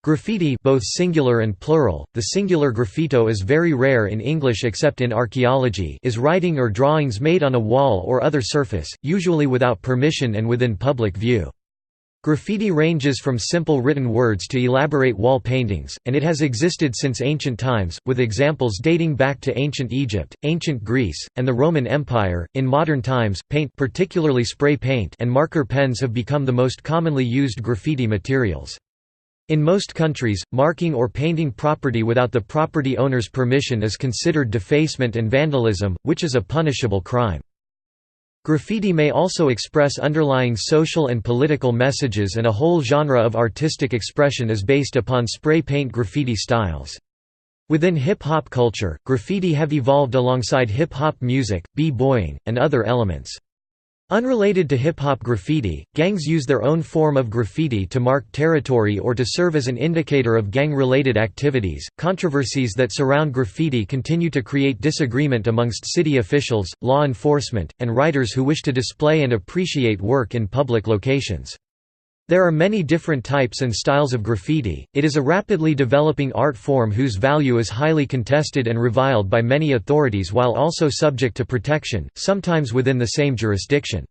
Graffiti, both singular and plural, the singular graffito is very rare in English except in archaeology, is writing or drawings made on a wall or other surface, usually without permission and within public view. Graffiti ranges from simple written words to elaborate wall paintings, and it has existed since ancient times, with examples dating back to ancient Egypt, ancient Greece, and the Roman Empire. In modern times, paint, particularly spray paint, and marker pens have become the most commonly used graffiti materials. In most countries, marking or painting property without the property owner's permission is considered defacement and vandalism, which is a punishable crime. Graffiti may also express underlying social and political messages, and a whole genre of artistic expression is based upon spray paint graffiti styles. Within hip-hop culture, graffiti have evolved alongside hip-hop music, b-boying, and other elements. Unrelated to hip-hop graffiti, gangs use their own form of graffiti to mark territory or to serve as an indicator of gang-related activities. Controversies that surround graffiti continue to create disagreement amongst city officials, law enforcement, and writers who wish to display and appreciate work in public locations. There are many different types and styles of graffiti. It is a rapidly developing art form whose value is highly contested and reviled by many authorities while also subject to protection, sometimes within the same jurisdiction.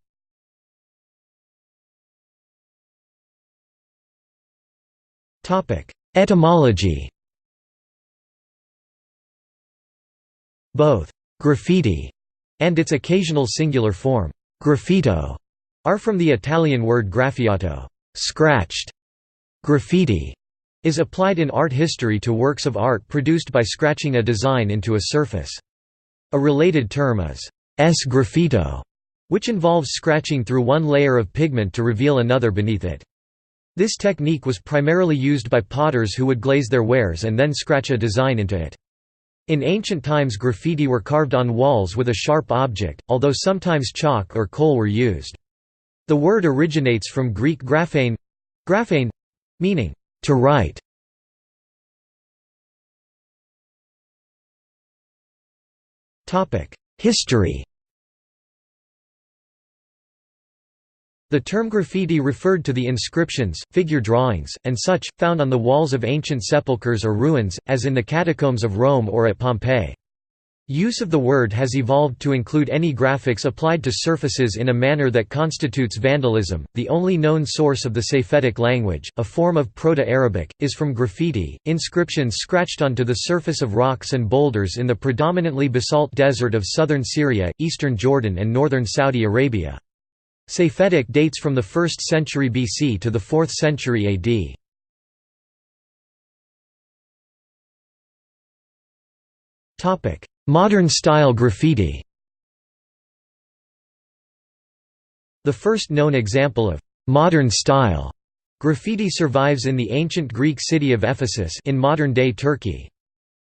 Etymology. Both graffiti and its occasional singular form, graffito, are from the Italian word graffiato, scratched. Graffiti is applied in art history to works of art produced by scratching a design into a surface. A related term is sgraffito, which involves scratching through one layer of pigment to reveal another beneath it. This technique was primarily used by potters who would glaze their wares and then scratch a design into it. In ancient times, graffiti were carved on walls with a sharp object, although sometimes chalk or coal were used. The word originates from Greek graphein, meaning to write. History. The term graffiti referred to the inscriptions, figure drawings, and such, found on the walls of ancient sepulchres or ruins, as in the catacombs of Rome or at Pompeii. Use of the word has evolved to include any graphics applied to surfaces in a manner that constitutes vandalism. The only known source of the Safetic language, a form of Proto-Arabic, is from graffiti, inscriptions scratched onto the surface of rocks and boulders in the predominantly basalt desert of southern Syria, eastern Jordan, and northern Saudi Arabia. Safetic dates from the 1st century BC to the 4th century AD. Modern-style graffiti. The first known example of «modern-style» graffiti survives in the ancient Greek city of Ephesus in modern-day Turkey.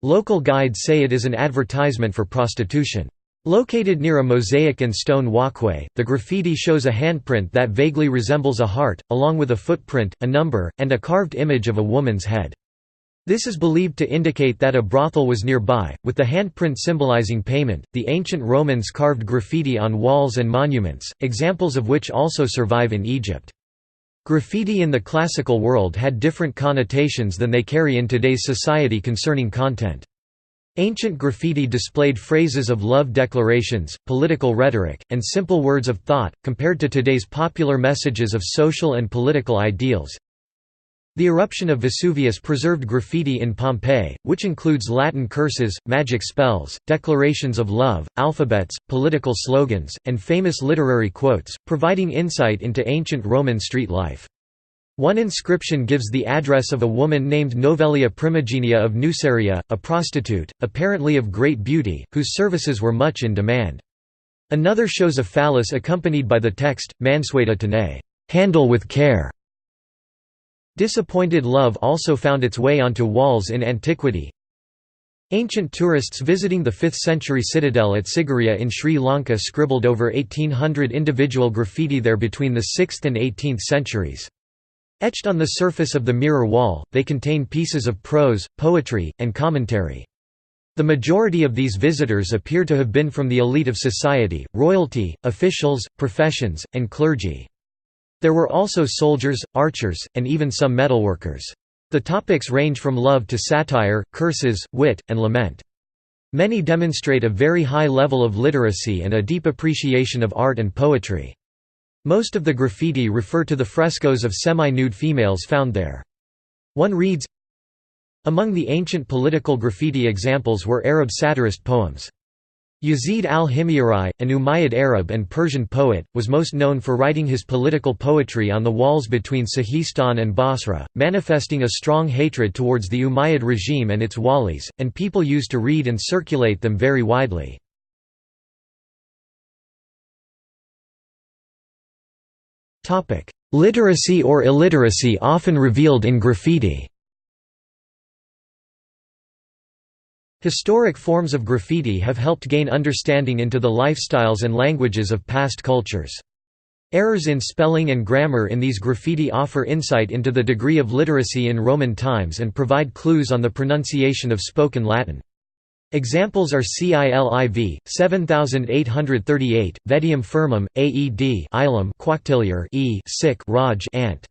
Local guides say it is an advertisement for prostitution. Located near a mosaic and stone walkway, the graffiti shows a handprint that vaguely resembles a heart, along with a footprint, a number, and a carved image of a woman's head. This is believed to indicate that a brothel was nearby, with the handprint symbolizing payment. The ancient Romans carved graffiti on walls and monuments, examples of which also survive in Egypt. Graffiti in the classical world had different connotations than they carry in today's society concerning content. Ancient graffiti displayed phrases of love declarations, political rhetoric, and simple words of thought, compared to today's popular messages of social and political ideals. The eruption of Vesuvius preserved graffiti in Pompeii, which includes Latin curses, magic spells, declarations of love, alphabets, political slogans, and famous literary quotes, providing insight into ancient Roman street life. One inscription gives the address of a woman named Novelia Primigenia of Nuceria, a prostitute, apparently of great beauty, whose services were much in demand. Another shows a phallus accompanied by the text, Mansueta tenae, handle with care. Disappointed love also found its way onto walls in antiquity. Ancient tourists visiting the 5th century citadel at Sigiriya in Sri Lanka scribbled over 1800 individual graffiti there between the 6th and 18th centuries. Etched on the surface of the mirror wall, they contain pieces of prose, poetry, and commentary. The majority of these visitors appear to have been from the elite of society, royalty, officials, professions, and clergy. There were also soldiers, archers, and even some metalworkers. The topics range from love to satire, curses, wit, and lament. Many demonstrate a very high level of literacy and a deep appreciation of art and poetry. Most of the graffiti refer to the frescoes of semi-nude females found there. One reads, among the ancient political graffiti examples were Arab satirist poems. Yazid al-Himyari, an Umayyad Arab and Persian poet, was most known for writing his political poetry on the walls between Sahistan and Basra, manifesting a strong hatred towards the Umayyad regime and its walis, and people used to read and circulate them very widely. Literacy or illiteracy often revealed in graffiti. Historic forms of graffiti have helped gain understanding into the lifestyles and languages of past cultures. Errors in spelling and grammar in these graffiti offer insight into the degree of literacy in Roman times and provide clues on the pronunciation of spoken Latin. Examples are Ciliv. 7838, Vedium firmum, Aed ilum quactiliar sic Raj ant.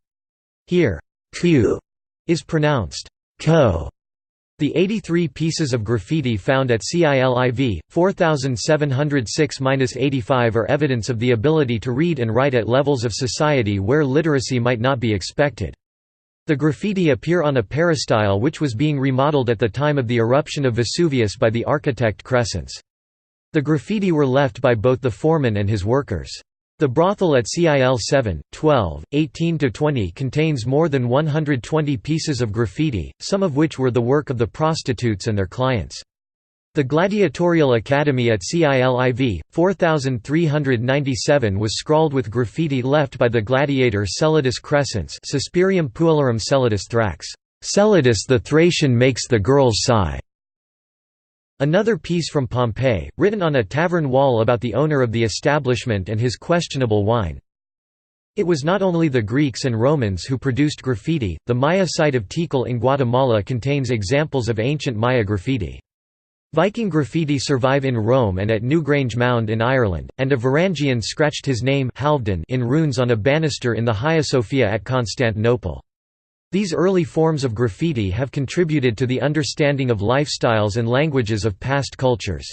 Here, q is pronounced ko. The 83 pieces of graffiti found at Ciliv. 4706–85 are evidence of the ability to read and write at levels of society where literacy might not be expected. The graffiti appear on a peristyle which was being remodeled at the time of the eruption of Vesuvius by the architect Crescens. The graffiti were left by both the foreman and his workers. The brothel at Cil 7, 12, 18–20 contains more than 120 pieces of graffiti, some of which were the work of the prostitutes and their clients. The Gladiatorial Academy at Ciliv. 4397 was scrawled with graffiti left by the gladiator Cellidus Crescens, Suspirium puellarum Cellidus Thrax. Cellidus the Thracian makes the girls sigh. Another piece from Pompeii, written on a tavern wall about the owner of the establishment and his questionable wine. It was not only the Greeks and Romans who produced graffiti. The Maya site of Tikal in Guatemala contains examples of ancient Maya graffiti. Viking graffiti survive in Rome and at Newgrange Mound in Ireland, and a Varangian scratched his name Halfdan in runes on a banister in the Hagia Sophia at Constantinople. These early forms of graffiti have contributed to the understanding of lifestyles and languages of past cultures.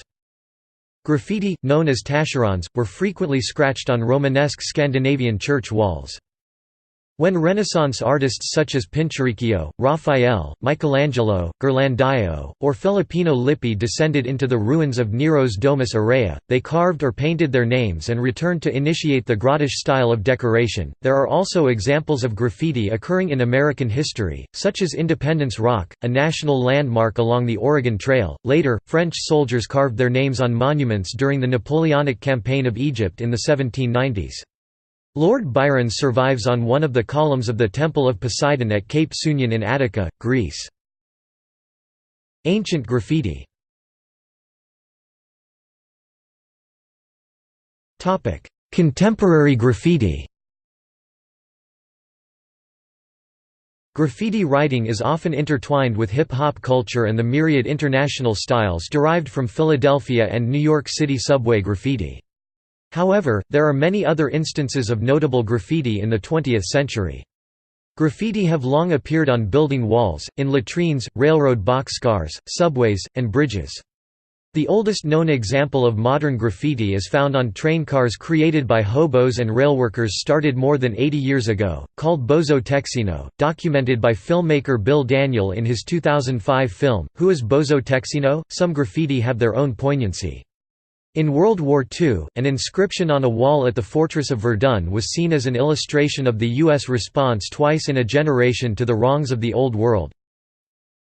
Graffiti, known as tacherons, were frequently scratched on Romanesque Scandinavian church walls. When Renaissance artists such as Pinturicchio, Raphael, Michelangelo, Ghirlandaio, or Filippino Lippi descended into the ruins of Nero's Domus Aurea, they carved or painted their names and returned to initiate the grottish style of decoration. There are also examples of graffiti occurring in American history, such as Independence Rock, a national landmark along the Oregon Trail. Later, French soldiers carved their names on monuments during the Napoleonic campaign of Egypt in the 1790s. Lord Byron survives on one of the columns of the Temple of Poseidon at Cape Sunion in Attica, Greece. Ancient graffiti. Contemporary graffiti. Graffiti writing is often intertwined with hip-hop culture and the myriad international styles derived from Philadelphia and New York City subway graffiti. However, there are many other instances of notable graffiti in the 20th century. Graffiti have long appeared on building walls, in latrines, railroad boxcars, subways, and bridges. The oldest known example of modern graffiti is found on train cars created by hobos and railworkers started more than 80 years ago, called Bozo Texino, documented by filmmaker Bill Daniel in his 2005 film, Who is Bozo Texino? Some graffiti have their own poignancy. In World War II, an inscription on a wall at the Fortress of Verdun was seen as an illustration of the U.S. response twice in a generation to the wrongs of the Old World.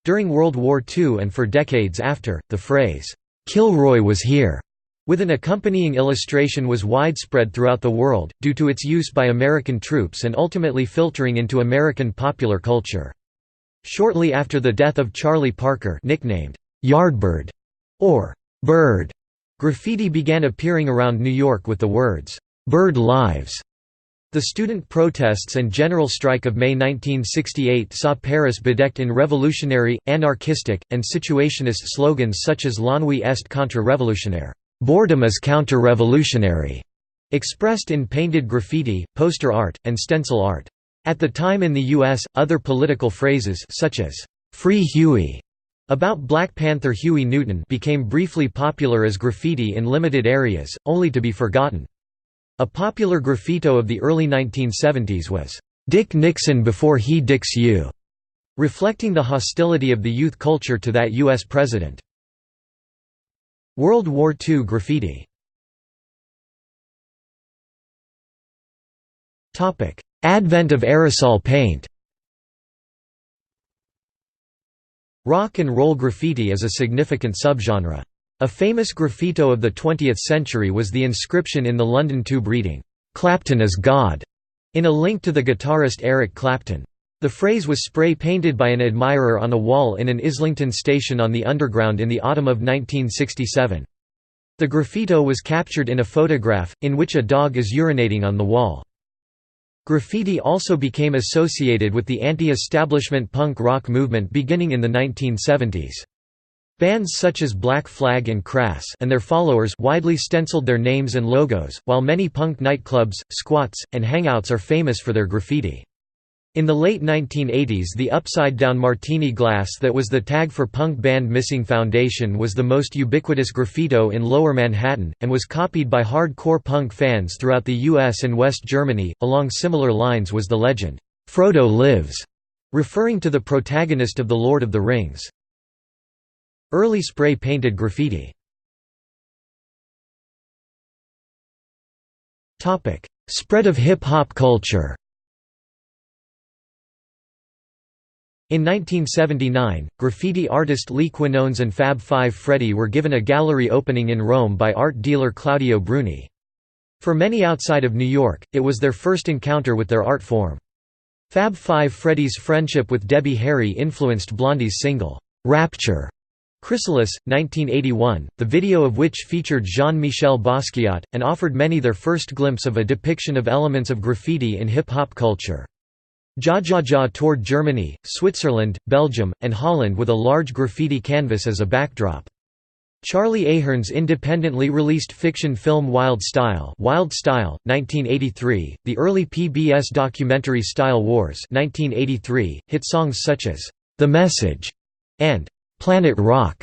During World War II and for decades after, the phrase, "Kilroy was here," with an accompanying illustration was widespread throughout the world, due to its use by American troops and ultimately filtering into American popular culture. Shortly after the death of Charlie Parker, nicknamed Yardbird or Bird, graffiti began appearing around New York with the words, "Bird Lives." The student protests and general strike of May 1968 saw Paris bedecked in revolutionary, anarchistic, and situationist slogans such as "L'ennui est contre-révolutionnaire", "Boredom is counter-revolutionary", expressed in painted graffiti, poster art, and stencil art. At the time in the U.S., other political phrases such as, "Free Huey," about Black Panther Huey Newton became briefly popular as graffiti in limited areas, only to be forgotten. A popular graffito of the early 1970s was, "Dick Nixon before he dicks you," reflecting the hostility of the youth culture to that U.S. president. World War II graffiti. Advent of aerosol paint. Rock and roll graffiti is a significant subgenre. A famous graffito of the 20th century was the inscription in the London Tube reading, "Clapton is God," in a link to the guitarist Eric Clapton. The phrase was spray-painted by an admirer on a wall in an Islington station on the Underground in the autumn of 1967. The graffito was captured in a photograph, in which a dog is urinating on the wall. Graffiti also became associated with the anti-establishment punk rock movement beginning in the 1970s. Bands such as Black Flag and Crass and their followers widely stenciled their names and logos, while many punk nightclubs, squats, and hangouts are famous for their graffiti. In the late 1980s, the upside-down martini glass that was the tag for punk band Missing Foundation was the most ubiquitous graffito in Lower Manhattan, and was copied by hardcore punk fans throughout the US and West Germany. Along similar lines was the legend, "Frodo lives," referring to the protagonist of The Lord of the Rings. Early spray-painted graffiti. Spread of hip-hop culture. In 1979, graffiti artist Lee Quinones and Fab Five Freddy were given a gallery opening in Rome by art dealer Claudio Bruni. For many outside of New York, it was their first encounter with their art form. Fab Five Freddy's friendship with Debbie Harry influenced Blondie's single, "Rapture", Chrysalis, 1981, the video of which featured Jean-Michel Basquiat, and offered many their first glimpse of a depiction of elements of graffiti in hip-hop culture. Jajaja toured Germany, Switzerland, Belgium, and Holland with a large graffiti canvas as a backdrop. Charlie Ahearn's independently released fiction film Wild Style, 1983, the early PBS documentary Style Wars 1983, hit songs such as "The Message" and "Planet Rock",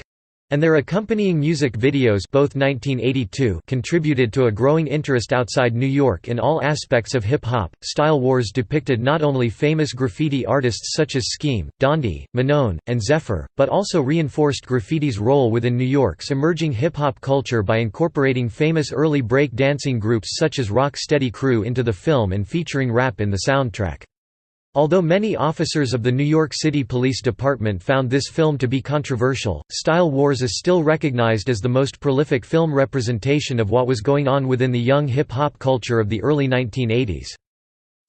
and their accompanying music videos, both 1982, contributed to a growing interest outside New York in all aspects of hip-hop. Style Wars depicted not only famous graffiti artists such as Scheme, Dondi, Manone, and Zephyr, but also reinforced graffiti's role within New York's emerging hip-hop culture by incorporating famous early break dancing groups such as Rock Steady Crew into the film and featuring rap in the soundtrack. Although many officers of the New York City Police Department found this film to be controversial, Style Wars is still recognized as the most prolific film representation of what was going on within the young hip-hop culture of the early 1980s.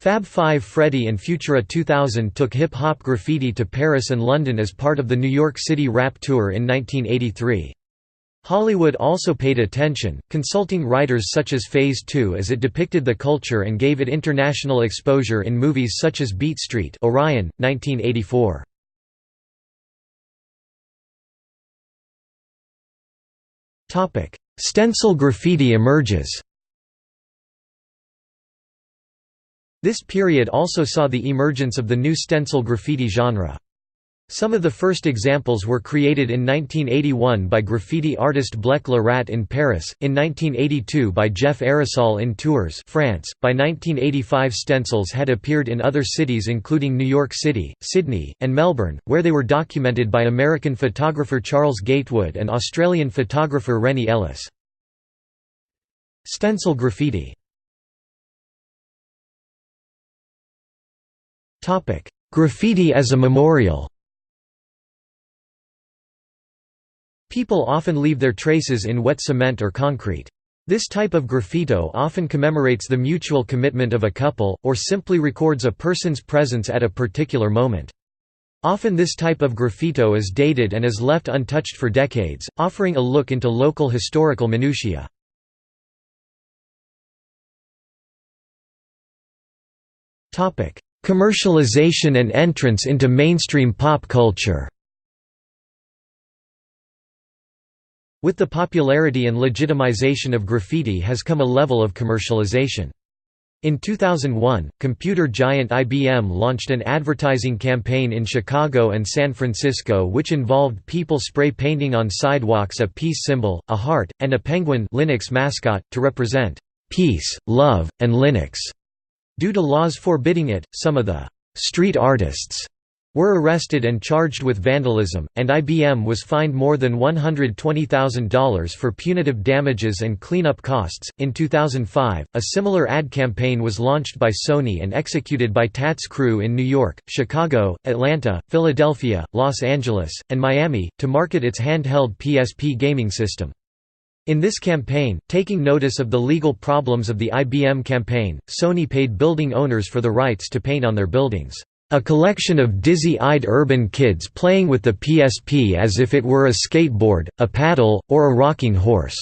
Fab Five Freddy and Futura 2000 took hip-hop graffiti to Paris and London as part of the New York City Rap Tour in 1983. Hollywood also paid attention, consulting writers such as Phase 2 as it depicted the culture and gave it international exposure in movies such as Beat Street, Orion, 1984. Stencil graffiti emerges. This period also saw the emergence of the new stencil graffiti genre. Some of the first examples were created in 1981 by graffiti artist Blek Le Rat in Paris, in 1982 by Jeff Aerosol in Tours, France. By 1985 stencils had appeared in other cities including New York City, Sydney, and Melbourne, where they were documented by American photographer Charles Gatewood and Australian photographer Rennie Ellis. Stencil graffiti. Graffiti as a memorial. People often leave their traces in wet cement or concrete. This type of graffito often commemorates the mutual commitment of a couple, or simply records a person's presence at a particular moment. Often this type of graffito is dated and is left untouched for decades, offering a look into local historical minutiae. Commercialization and entrance into mainstream pop culture. With the popularity and legitimization of graffiti has come a level of commercialization. In 2001, computer giant IBM launched an advertising campaign in Chicago and San Francisco which involved people spray painting on sidewalks a peace symbol, a heart, and a penguin Linux mascot, to represent peace, love, and Linux. Due to laws forbidding it, some of the street artists were arrested and charged with vandalism, and IBM was fined more than $120,000 for punitive damages and cleanup costs. In 2005, a similar ad campaign was launched by Sony and executed by Tats Crew in New York, Chicago, Atlanta, Philadelphia, Los Angeles, and Miami, to market its handheld PSP gaming system. In this campaign, taking notice of the legal problems of the IBM campaign, Sony paid building owners for the rights to paint on their buildings a collection of dizzy-eyed urban kids playing with the PSP as if it were a skateboard, a paddle, or a rocking horse.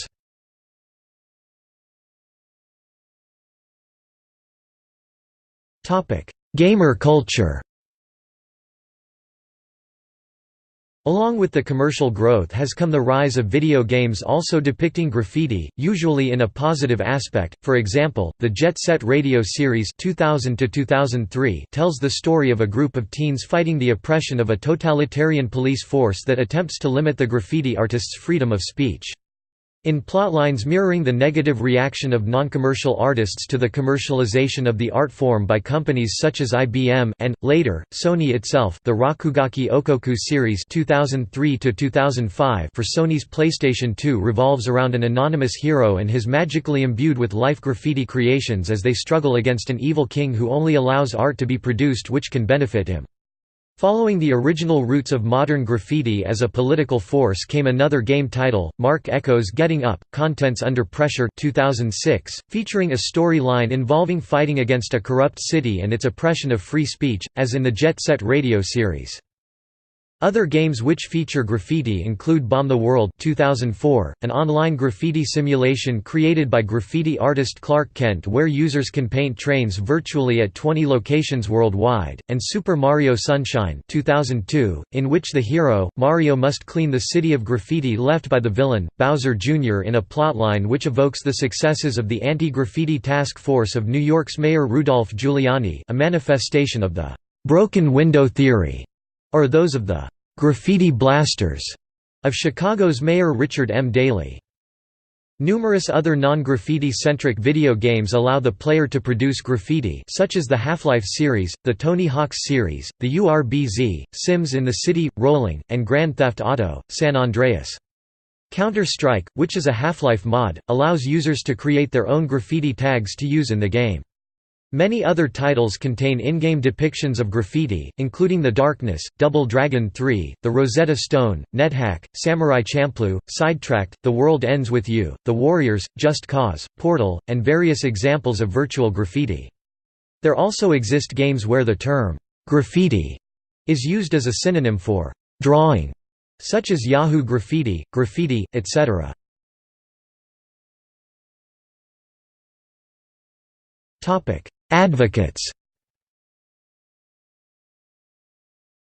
Gamer culture. Along with the commercial growth has come the rise of video games also depicting graffiti, usually in a positive aspect. For example, the Jet Set Radio series 2000–2003 tells the story of a group of teens fighting the oppression of a totalitarian police force that attempts to limit the graffiti artist's freedom of speech. In plotlines mirroring the negative reaction of non-commercial artists to the commercialization of the art form by companies such as IBM and, later, Sony itself, the Rakugaki Okoku series 2003–2005 for Sony's PlayStation 2 revolves around an anonymous hero and his magically imbued with life graffiti creations as they struggle against an evil king who only allows art to be produced which can benefit him. Following the original roots of modern graffiti as a political force came another game title, Mark Echo's Getting Up, Contents Under Pressure 2006, featuring a storyline involving fighting against a corrupt city and its oppression of free speech, as in the Jet Set Radio series. Other games which feature graffiti include Bomb the World 2004, an online graffiti simulation created by graffiti artist Clark Kent where users can paint trains virtually at 20 locations worldwide, and Super Mario Sunshine 2002, in which the hero, Mario, must clean the city of graffiti left by the villain, Bowser Jr. in a plotline which evokes the successes of the anti-graffiti task force of New York's Mayor Rudolph Giuliani, a manifestation of the «broken window theory», or those of the «graffiti blasters» of Chicago's Mayor Richard M. Daley. Numerous other non-graffiti-centric video games allow the player to produce graffiti, such as the Half-Life series, the Tony Hawk's series, the URBZ, Sims in the City, Rolling, and Grand Theft Auto: San Andreas. Counter-Strike, which is a Half-Life mod, allows users to create their own graffiti tags to use in the game. Many other titles contain in-game depictions of graffiti, including The Darkness, Double Dragon 3, The Rosetta Stone, NetHack, Samurai Champloo, Sidetracked, The World Ends With You, The Warriors, Just Cause, Portal, and various examples of virtual graffiti. There also exist games where the term, graffiti, is used as a synonym for drawing, such as Yahoo Graffiti, Graffiti, etc. Advocates.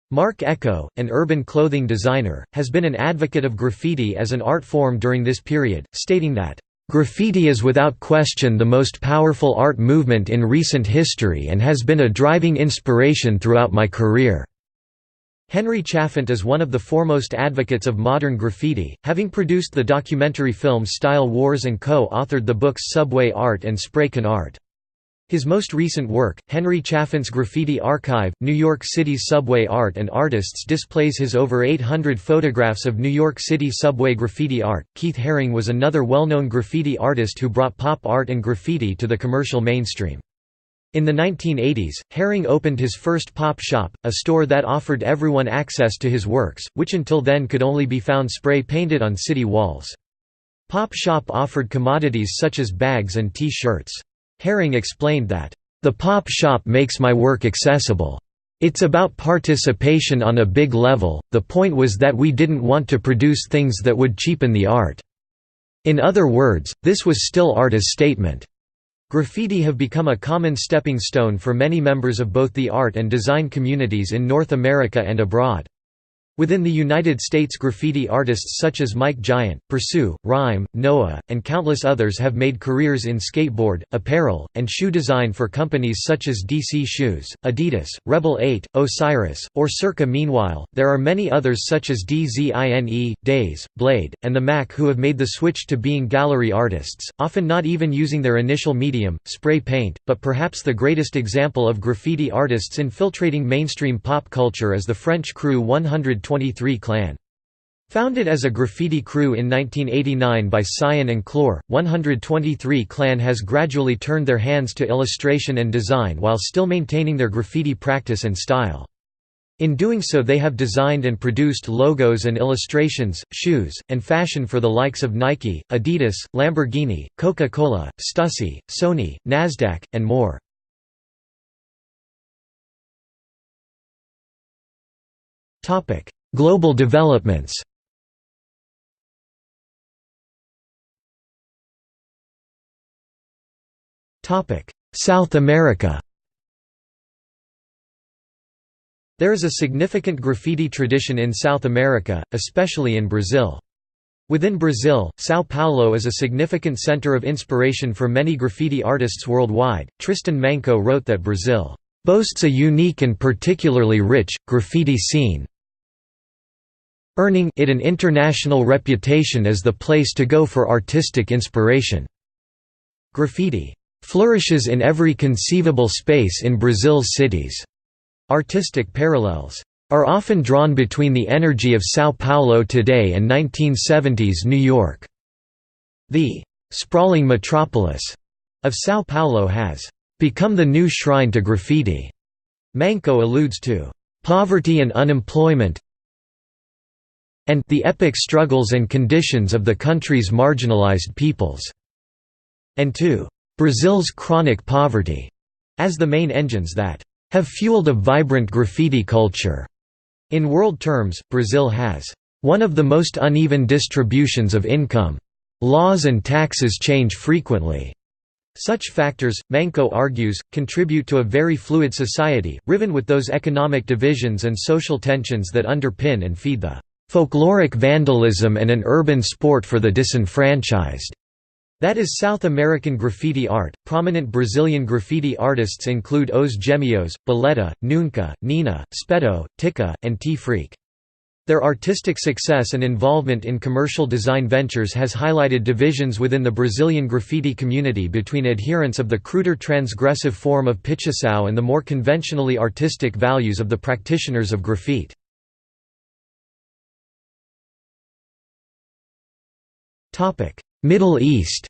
Mark Echo, an urban clothing designer, has been an advocate of graffiti as an art form during this period, stating that, "Graffiti is without question the most powerful art movement in recent history and has been a driving inspiration throughout my career." Henry Chaffant is one of the foremost advocates of modern graffiti, having produced the documentary film Style Wars and co-authored the books Subway Art and Spray Can Art. His most recent work, Henry Chaffant's Graffiti Archive, New York City's Subway Art and Artists, displays his over 800 photographs of New York City subway graffiti art. Keith Haring was another well-known graffiti artist who brought pop art and graffiti to the commercial mainstream. In the 1980s, Haring opened his first pop shop, a store that offered everyone access to his works, which until then could only be found spray-painted on city walls. Pop shop offered commodities such as bags and T-shirts. Haring explained that, "The pop shop makes my work accessible. It's about participation on a big level. The point was that we didn't want to produce things that would cheapen the art. In other words, this was still art as statement." Graffiti have become a common stepping stone for many members of both the art and design communities in North America and abroad. Within the United States, graffiti artists such as Mike Giant, Pursue, Rhyme, Noah, and countless others have made careers in skateboard, apparel, and shoe design for companies such as DC Shoes, Adidas, Rebel 8, Osiris, or Circa. Meanwhile, there are many others such as DZINE, Days, Blade, and the Mac who have made the switch to being gallery artists, often not even using their initial medium, spray paint, but perhaps the greatest example of graffiti artists infiltrating mainstream pop culture is the French crew 123 Clan. Founded as a graffiti crew in 1989 by Cyan and Chlor, 123 Clan has gradually turned their hands to illustration and design while still maintaining their graffiti practice and style. In doing so, they have designed and produced logos and illustrations, shoes, and fashion for the likes of Nike, Adidas, Lamborghini, Coca-Cola, Stussy, Sony, Nasdaq, and more. Global developments. South America. There is a significant graffiti tradition in South America, especially in Brazil. Within Brazil, São Paulo is a significant center of inspiration for many graffiti artists worldwide. Tristan Manco wrote that Brazil boasts a unique and particularly rich graffiti scene, earning it an international reputation as the place to go for artistic inspiration. Graffiti flourishes in every conceivable space in Brazil's cities. Artistic parallels are often drawn between the energy of São Paulo today and 1970s New York. The sprawling metropolis of São Paulo has become the new shrine to graffiti. Manco alludes to poverty and unemployment and the epic struggles and conditions of the country's marginalized peoples, and to Brazil's chronic poverty as the main engines that have fueled a vibrant graffiti culture. In world terms, Brazil has one of the most uneven distributions of income. Laws and taxes change frequently. Such factors, Manco argues, contribute to a very fluid society, riven with those economic divisions and social tensions that underpin and feed the folkloric vandalism and an urban sport for the disenfranchised. That is South American graffiti art. Prominent Brazilian graffiti artists include Os Gêmeos, Boleta, Nunca, Nina, Speto, Tika, and T-Freak. Their artistic success and involvement in commercial design ventures has highlighted divisions within the Brazilian graffiti community between adherents of the cruder transgressive form of pichação and the more conventionally artistic values of the practitioners of graffiti. Middle East.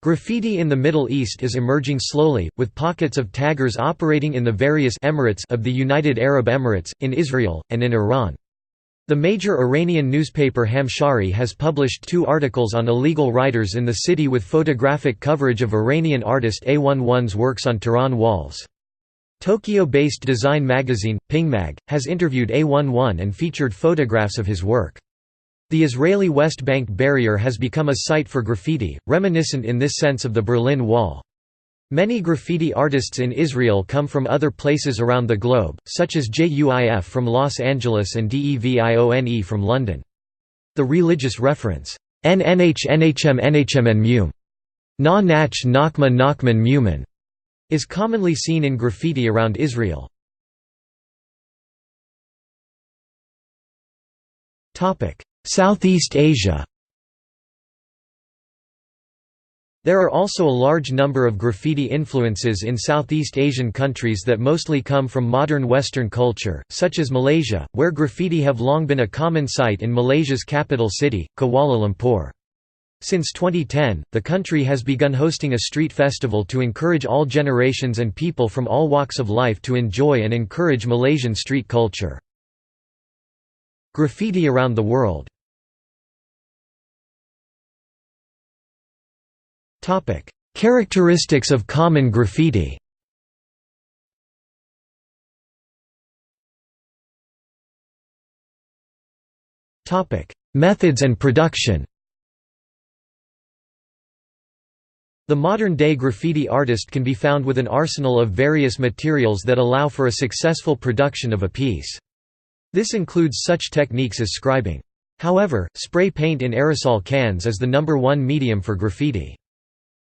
Graffiti in the Middle East is emerging slowly, with pockets of taggers operating in the various emirates of the United Arab Emirates, in Israel, and in Iran. The major Iranian newspaper Hamshari has published 2 articles on illegal writers in the city with photographic coverage of Iranian artist A11's works on Tehran walls. Tokyo-based design magazine, Pingmag, has interviewed A11 and featured photographs of his work. The Israeli West Bank barrier has become a site for graffiti, reminiscent in this sense of the Berlin Wall. Many graffiti artists in Israel come from other places around the globe, such as JUIF from Los Angeles and DEVIONE from London. The religious reference, NNHNHM Mum, Na Nach Nachma Nachman Muman, is commonly seen in graffiti around Israel. Southeast Asia. There are also a large number of graffiti influences in Southeast Asian countries that mostly come from modern Western culture, such as Malaysia, where graffiti have long been a common sight in Malaysia's capital city, Kuala Lumpur. Since 2010, the country has begun hosting a street festival to encourage all generations and people from all walks of life to enjoy and encourage Malaysian street culture. Graffiti around the world. Characteristics of common graffiti. Methods and production. The modern-day graffiti artist can be found with an arsenal of various materials that allow for a successful production of a piece. This includes such techniques as scribing. However, spray paint in aerosol cans is the #1 medium for graffiti.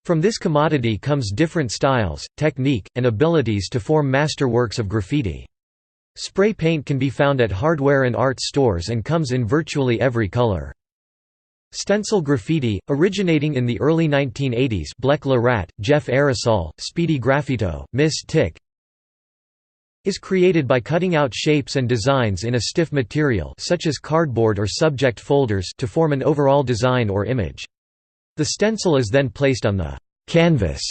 From this commodity comes different styles, technique, and abilities to form masterworks of graffiti. Spray paint can be found at hardware and art stores and comes in virtually every color. Stencil graffiti, originating in the early 1980s, Blek Le Rat, Jeff Aerosol, Speedy Graffito, Miss Tick, is created by cutting out shapes and designs in a stiff material such as cardboard or subject folders to form an overall design or image. The stencil is then placed on the canvas.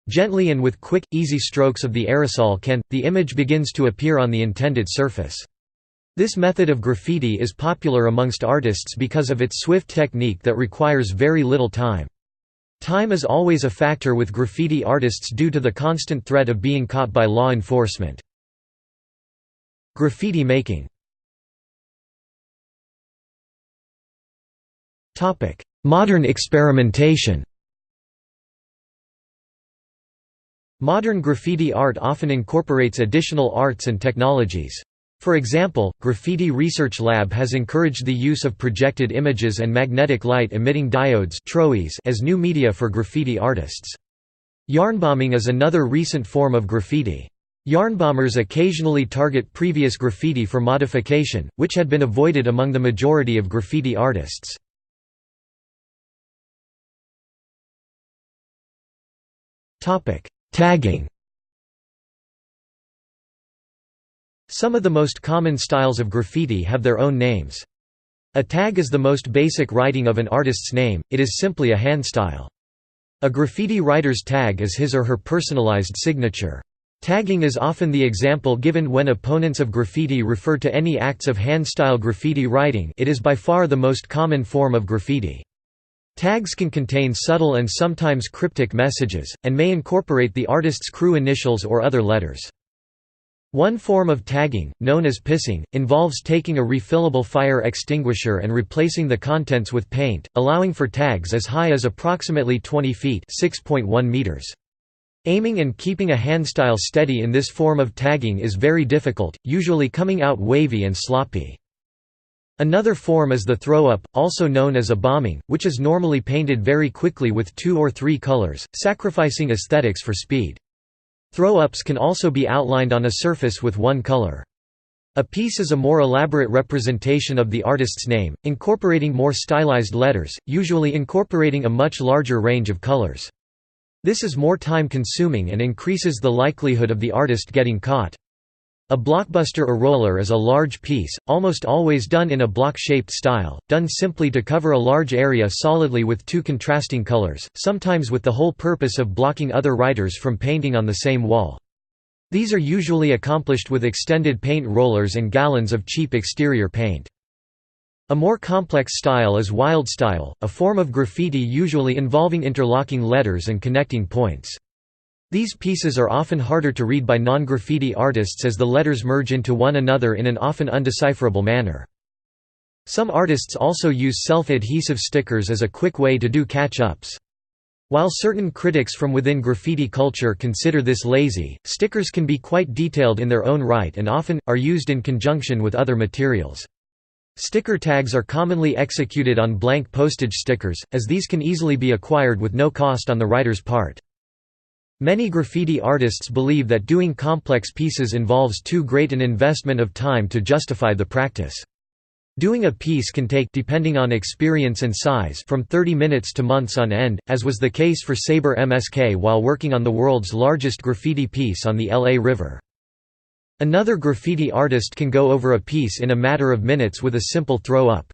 Gently and with quick, easy strokes of the aerosol can, the image begins to appear on the intended surface. This method of graffiti is popular amongst artists because of its swift technique that requires very little time. Time is always a factor with graffiti artists due to the constant threat of being caught by law enforcement. Graffiti making. Modern experimentation. Modern graffiti art often incorporates additional arts and technologies. For example, Graffiti Research Lab has encouraged the use of projected images and magnetic light-emitting diodes as new media for graffiti artists. Yarnbombing is another recent form of graffiti. Yarnbombers occasionally target previous graffiti for modification, which had been avoided among the majority of graffiti artists. Tagging. Some of the most common styles of graffiti have their own names. A tag is the most basic writing of an artist's name, it is simply a handstyle. A graffiti writer's tag is his or her personalized signature. Tagging is often the example given when opponents of graffiti refer to any acts of handstyle graffiti writing. It is by far the most common form of graffiti. Tags can contain subtle and sometimes cryptic messages, and may incorporate the artist's crew initials or other letters. One form of tagging, known as pissing, involves taking a refillable fire extinguisher and replacing the contents with paint, allowing for tags as high as approximately 20 feet (6.1 meters). Aiming and keeping a handstyle steady in this form of tagging is very difficult, usually coming out wavy and sloppy. Another form is the throw-up, also known as a bombing, which is normally painted very quickly with 2 or 3 colors, sacrificing aesthetics for speed. Throw-ups can also be outlined on a surface with one color. A piece is a more elaborate representation of the artist's name, incorporating more stylized letters, usually incorporating a much larger range of colors. This is more time-consuming and increases the likelihood of the artist getting caught. A blockbuster or roller is a large piece, almost always done in a block-shaped style, done simply to cover a large area solidly with 2 contrasting colors, sometimes with the whole purpose of blocking other writers from painting on the same wall. These are usually accomplished with extended paint rollers and gallons of cheap exterior paint. A more complex style is wildstyle, a form of graffiti usually involving interlocking letters and connecting points. These pieces are often harder to read by non-graffiti artists as the letters merge into one another in an often undecipherable manner. Some artists also use self-adhesive stickers as a quick way to do catch-ups. While certain critics from within graffiti culture consider this lazy, stickers can be quite detailed in their own right and often, are used in conjunction with other materials. Sticker tags are commonly executed on blank postage stickers, as these can easily be acquired with no cost on the writer's part. Many graffiti artists believe that doing complex pieces involves too great an investment of time to justify the practice. Doing a piece can take, depending on experience and size, from 30 minutes to months on end, as was the case for Saber MSK while working on the world's largest graffiti piece on the LA River. Another graffiti artist can go over a piece in a matter of minutes with a simple throw-up.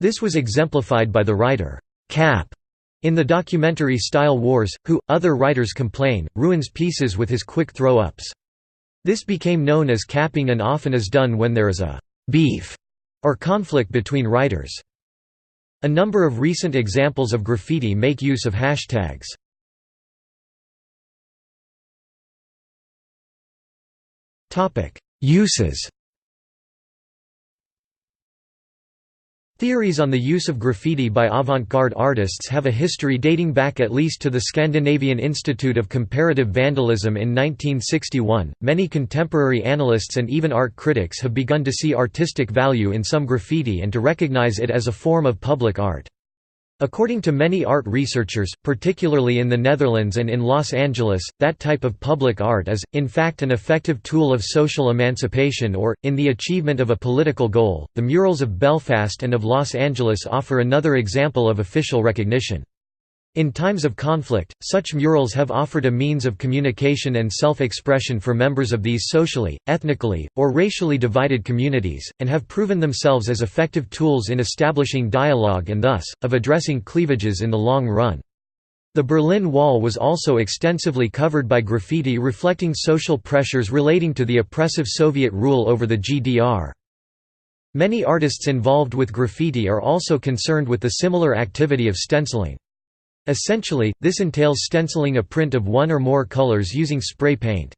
This was exemplified by the writer, Cap, in the documentary Style Wars, who, other writers complain, ruins pieces with his quick throw-ups. This became known as capping and often is done when there is a «beef» or conflict between writers. A number of recent examples of graffiti make use of hashtags. Uses. Theories on the use of graffiti by avant-garde artists have a history dating back at least to the Scandinavian Institute of Comparative Vandalism in 1961. Many contemporary analysts and even art critics have begun to see artistic value in some graffiti and to recognize it as a form of public art. According to many art researchers, particularly in the Netherlands and in Los Angeles, that type of public art is, in fact, an effective tool of social emancipation or, in the achievement of a political goal. The murals of Belfast and of Los Angeles offer another example of official recognition. In times of conflict, such murals have offered a means of communication and self-expression for members of these socially, ethnically, or racially divided communities, and have proven themselves as effective tools in establishing dialogue and thus, of addressing cleavages in the long run. The Berlin Wall was also extensively covered by graffiti reflecting social pressures relating to the oppressive Soviet rule over the GDR. Many artists involved with graffiti are also concerned with the similar activity of stenciling. Essentially, this entails stenciling a print of one or more colors using spray paint.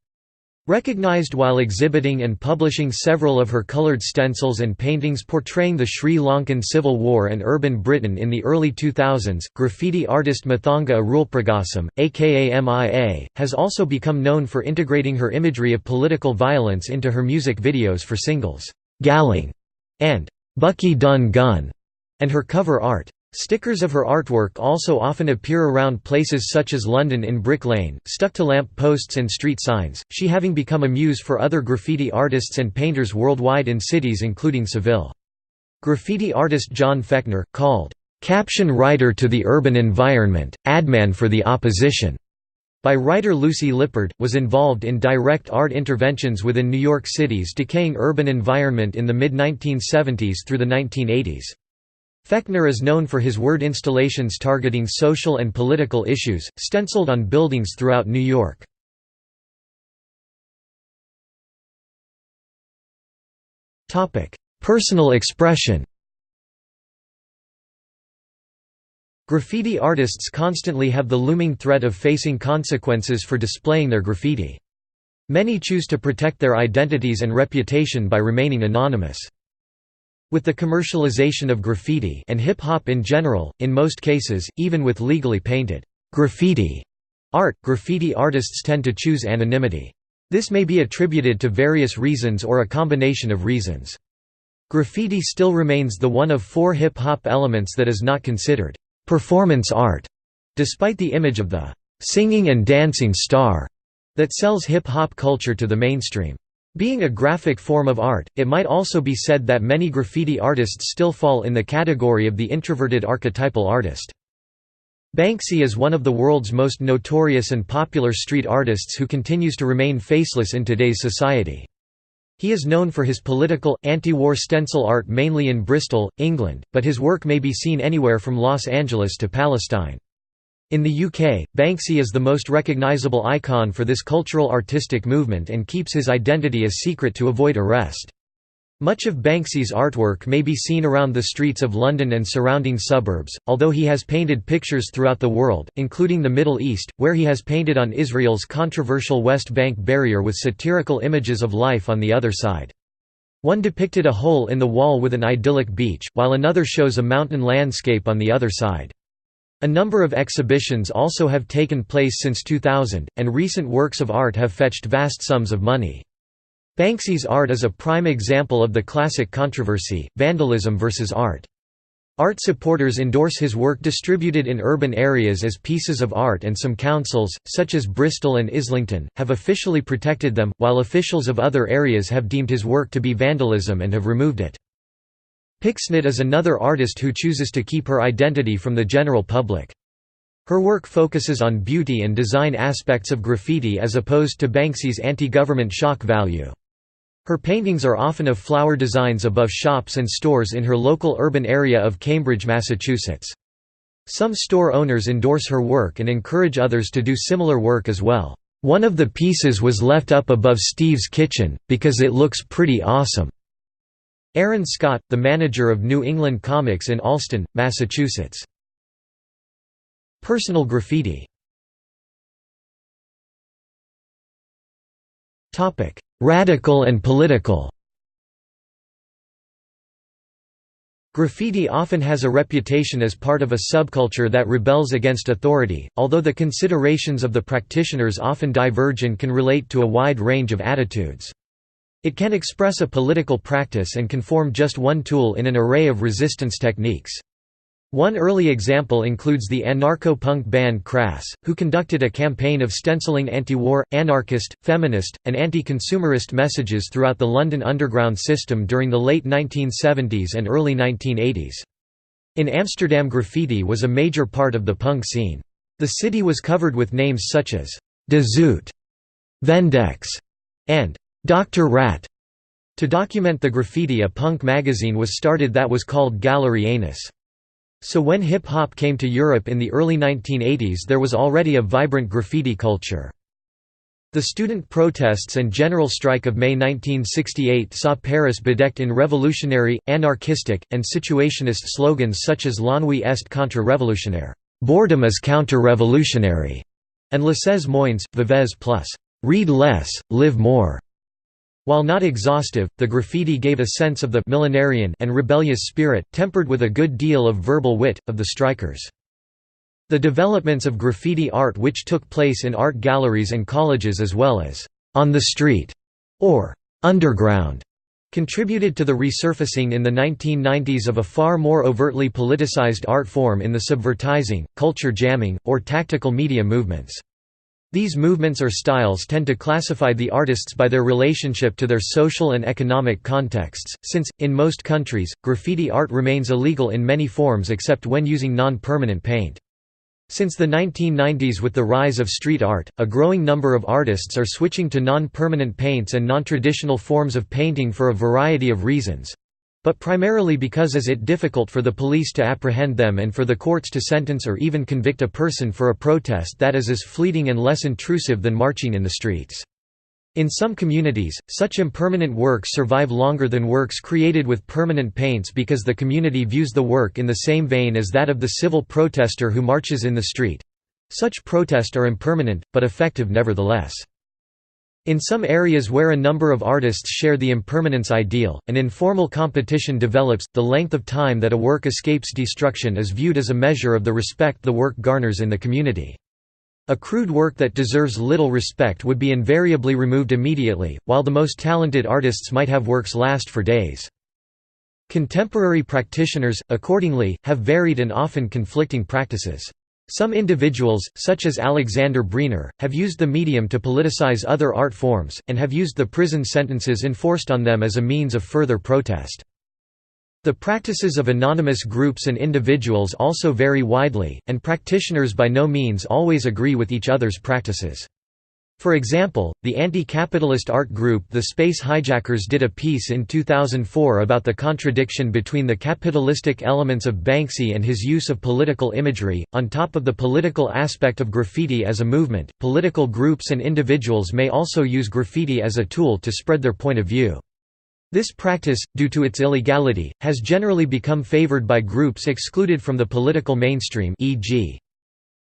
Recognized while exhibiting and publishing several of her colored stencils and paintings portraying the Sri Lankan Civil War and urban Britain in the early 2000s, graffiti artist Mathanga Arulpragasam, aka MIA, has also become known for integrating her imagery of political violence into her music videos for singles, "Galing" and "Bucky Dun Gun", and her cover art. Stickers of her artwork also often appear around places such as London in Brick Lane, stuck to lamp posts and street signs, she having become a muse for other graffiti artists and painters worldwide in cities including Seville. Graffiti artist John Fechner, called, "caption writer to the urban environment, adman for the opposition", by writer Lucy Lippard, was involved in direct art interventions within New York City's decaying urban environment in the mid-1970s through the 1980s. Fechner is known for his word installations targeting social and political issues, stenciled on buildings throughout New York. Personal expression. Graffiti artists constantly have the looming threat of facing consequences for displaying their graffiti. Many choose to protect their identities and reputation by remaining anonymous. With the commercialization of graffiti and hip-hop in general, in most cases, even with legally painted graffiti art, graffiti artists tend to choose anonymity. This may be attributed to various reasons or a combination of reasons. Graffiti still remains the one of four hip-hop elements that is not considered performance art, despite the image of the singing and dancing star that sells hip-hop culture to the mainstream. Being a graphic form of art, it might also be said that many graffiti artists still fall in the category of the introverted archetypal artist. Banksy is one of the world's most notorious and popular street artists who continues to remain faceless in today's society. He is known for his political, anti-war stencil art mainly in Bristol, England, but his work may be seen anywhere from Los Angeles to Palestine. In the UK, Banksy is the most recognisable icon for this cultural artistic movement and keeps his identity a secret to avoid arrest. Much of Banksy's artwork may be seen around the streets of London and surrounding suburbs, although he has painted pictures throughout the world, including the Middle East, where he has painted on Israel's controversial West Bank barrier with satirical images of life on the other side. One depicted a hole in the wall with an idyllic beach, while another shows a mountain landscape on the other side. A number of exhibitions also have taken place since 2000, and recent works of art have fetched vast sums of money. Banksy's art is a prime example of the classic controversy, vandalism versus art. Art supporters endorse his work distributed in urban areas as pieces of art, and some councils, such as Bristol and Islington, have officially protected them, while officials of other areas have deemed his work to be vandalism and have removed it. Pixnit is another artist who chooses to keep her identity from the general public. Her work focuses on beauty and design aspects of graffiti as opposed to Banksy's anti-government shock value. Her paintings are often of flower designs above shops and stores in her local urban area of Cambridge, Massachusetts. Some store owners endorse her work and encourage others to do similar work as well. "One of the pieces was left up above Steve's kitchen, because it looks pretty awesome." Aaron Scott, the manager of New England Comics in Allston, Massachusetts. Personal graffiti. Radical and political. Graffiti often has a reputation as part of a subculture that rebels against authority, although the considerations of the practitioners often diverge and can relate to a wide range of attitudes. It can express a political practice and can form just one tool in an array of resistance techniques. One early example includes the anarcho-punk band Crass, who conducted a campaign of stenciling anti-war, anarchist, feminist, and anti-consumerist messages throughout the London Underground system during the late 1970s and early 1980s. In Amsterdam, graffiti was a major part of the punk scene. The city was covered with names such as De Zoot, Vendex, and Dr. Rat. To document the graffiti, a punk magazine was started that was called Gallery Anus. So when hip-hop came to Europe in the early 1980s, there was already a vibrant graffiti culture. The student protests and general strike of May 1968 saw Paris bedecked in revolutionary, anarchistic, and situationist slogans such as L'ennui est contre-révolutionnaire, boredom is counter-revolutionary, and Laissez moins, vivez plus, read less, live more. While not exhaustive, the graffiti gave a sense of the millenarian and rebellious spirit, tempered with a good deal of verbal wit, of the strikers. The developments of graffiti art, which took place in art galleries and colleges as well as on the street or underground, contributed to the resurfacing in the 1990s of a far more overtly politicized art form in the subvertising, culture jamming, or tactical media movements. These movements or styles tend to classify the artists by their relationship to their social and economic contexts, since, in most countries, graffiti art remains illegal in many forms except when using non-permanent paint. Since the 1990s, with the rise of street art, a growing number of artists are switching to non-permanent paints and non-traditional forms of painting for a variety of reasons, but primarily because it is difficult for the police to apprehend them and for the courts to sentence or even convict a person for a protest that is as fleeting and less intrusive than marching in the streets. In some communities, such impermanent works survive longer than works created with permanent paints because the community views the work in the same vein as that of the civil protester who marches in the street. Such protests are impermanent, but effective nevertheless. In some areas where a number of artists share the impermanence ideal, an informal competition develops. The length of time that a work escapes destruction is viewed as a measure of the respect the work garners in the community. A crude work that deserves little respect would be invariably removed immediately, while the most talented artists might have works last for days. Contemporary practitioners, accordingly, have varied and often conflicting practices. Some individuals, such as Alexander Briner, have used the medium to politicize other art forms, and have used the prison sentences enforced on them as a means of further protest. The practices of anonymous groups and individuals also vary widely, and practitioners by no means always agree with each other's practices. For example, the anti-capitalist art group The Space Hijackers did a piece in 2004 about the contradiction between the capitalistic elements of Banksy and his use of political imagery. On top of the political aspect of graffiti as a movement, political groups and individuals may also use graffiti as a tool to spread their point of view. This practice, due to its illegality, has generally become favored by groups excluded from the political mainstream, e.g.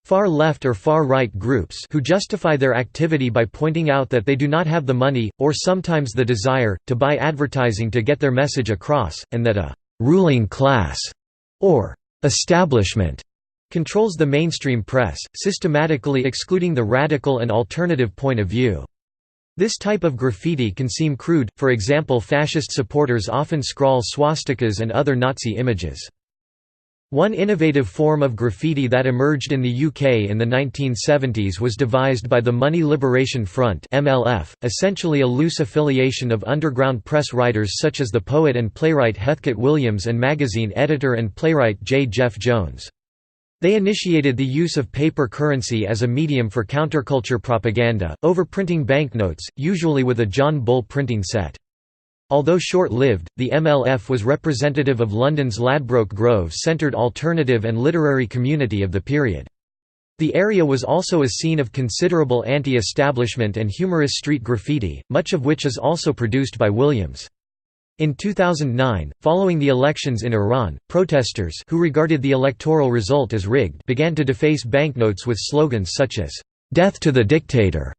far-left or far-right groups who justify their activity by pointing out that they do not have the money, or sometimes the desire, to buy advertising to get their message across, and that a «ruling class» or «establishment» controls the mainstream press, systematically excluding the radical and alternative point of view. This type of graffiti can seem crude, for example, fascist supporters often scrawl swastikas and other Nazi images. One innovative form of graffiti that emerged in the UK in the 1970s was devised by the Money Liberation Front (MLF), essentially a loose affiliation of underground press writers such as the poet and playwright Heathcote Williams and magazine editor and playwright J. Jeff Jones. They initiated the use of paper currency as a medium for counterculture propaganda, overprinting banknotes, usually with a John Bull printing set. Although short-lived, the MLF was representative of London's Ladbroke Grove-centred alternative and literary community of the period. The area was also a scene of considerable anti-establishment and humorous street graffiti, much of which is also produced by Williams. In 2009, following the elections in Iran, protesters who regarded the electoral result as rigged began to deface banknotes with slogans such as, "Death to the dictator,"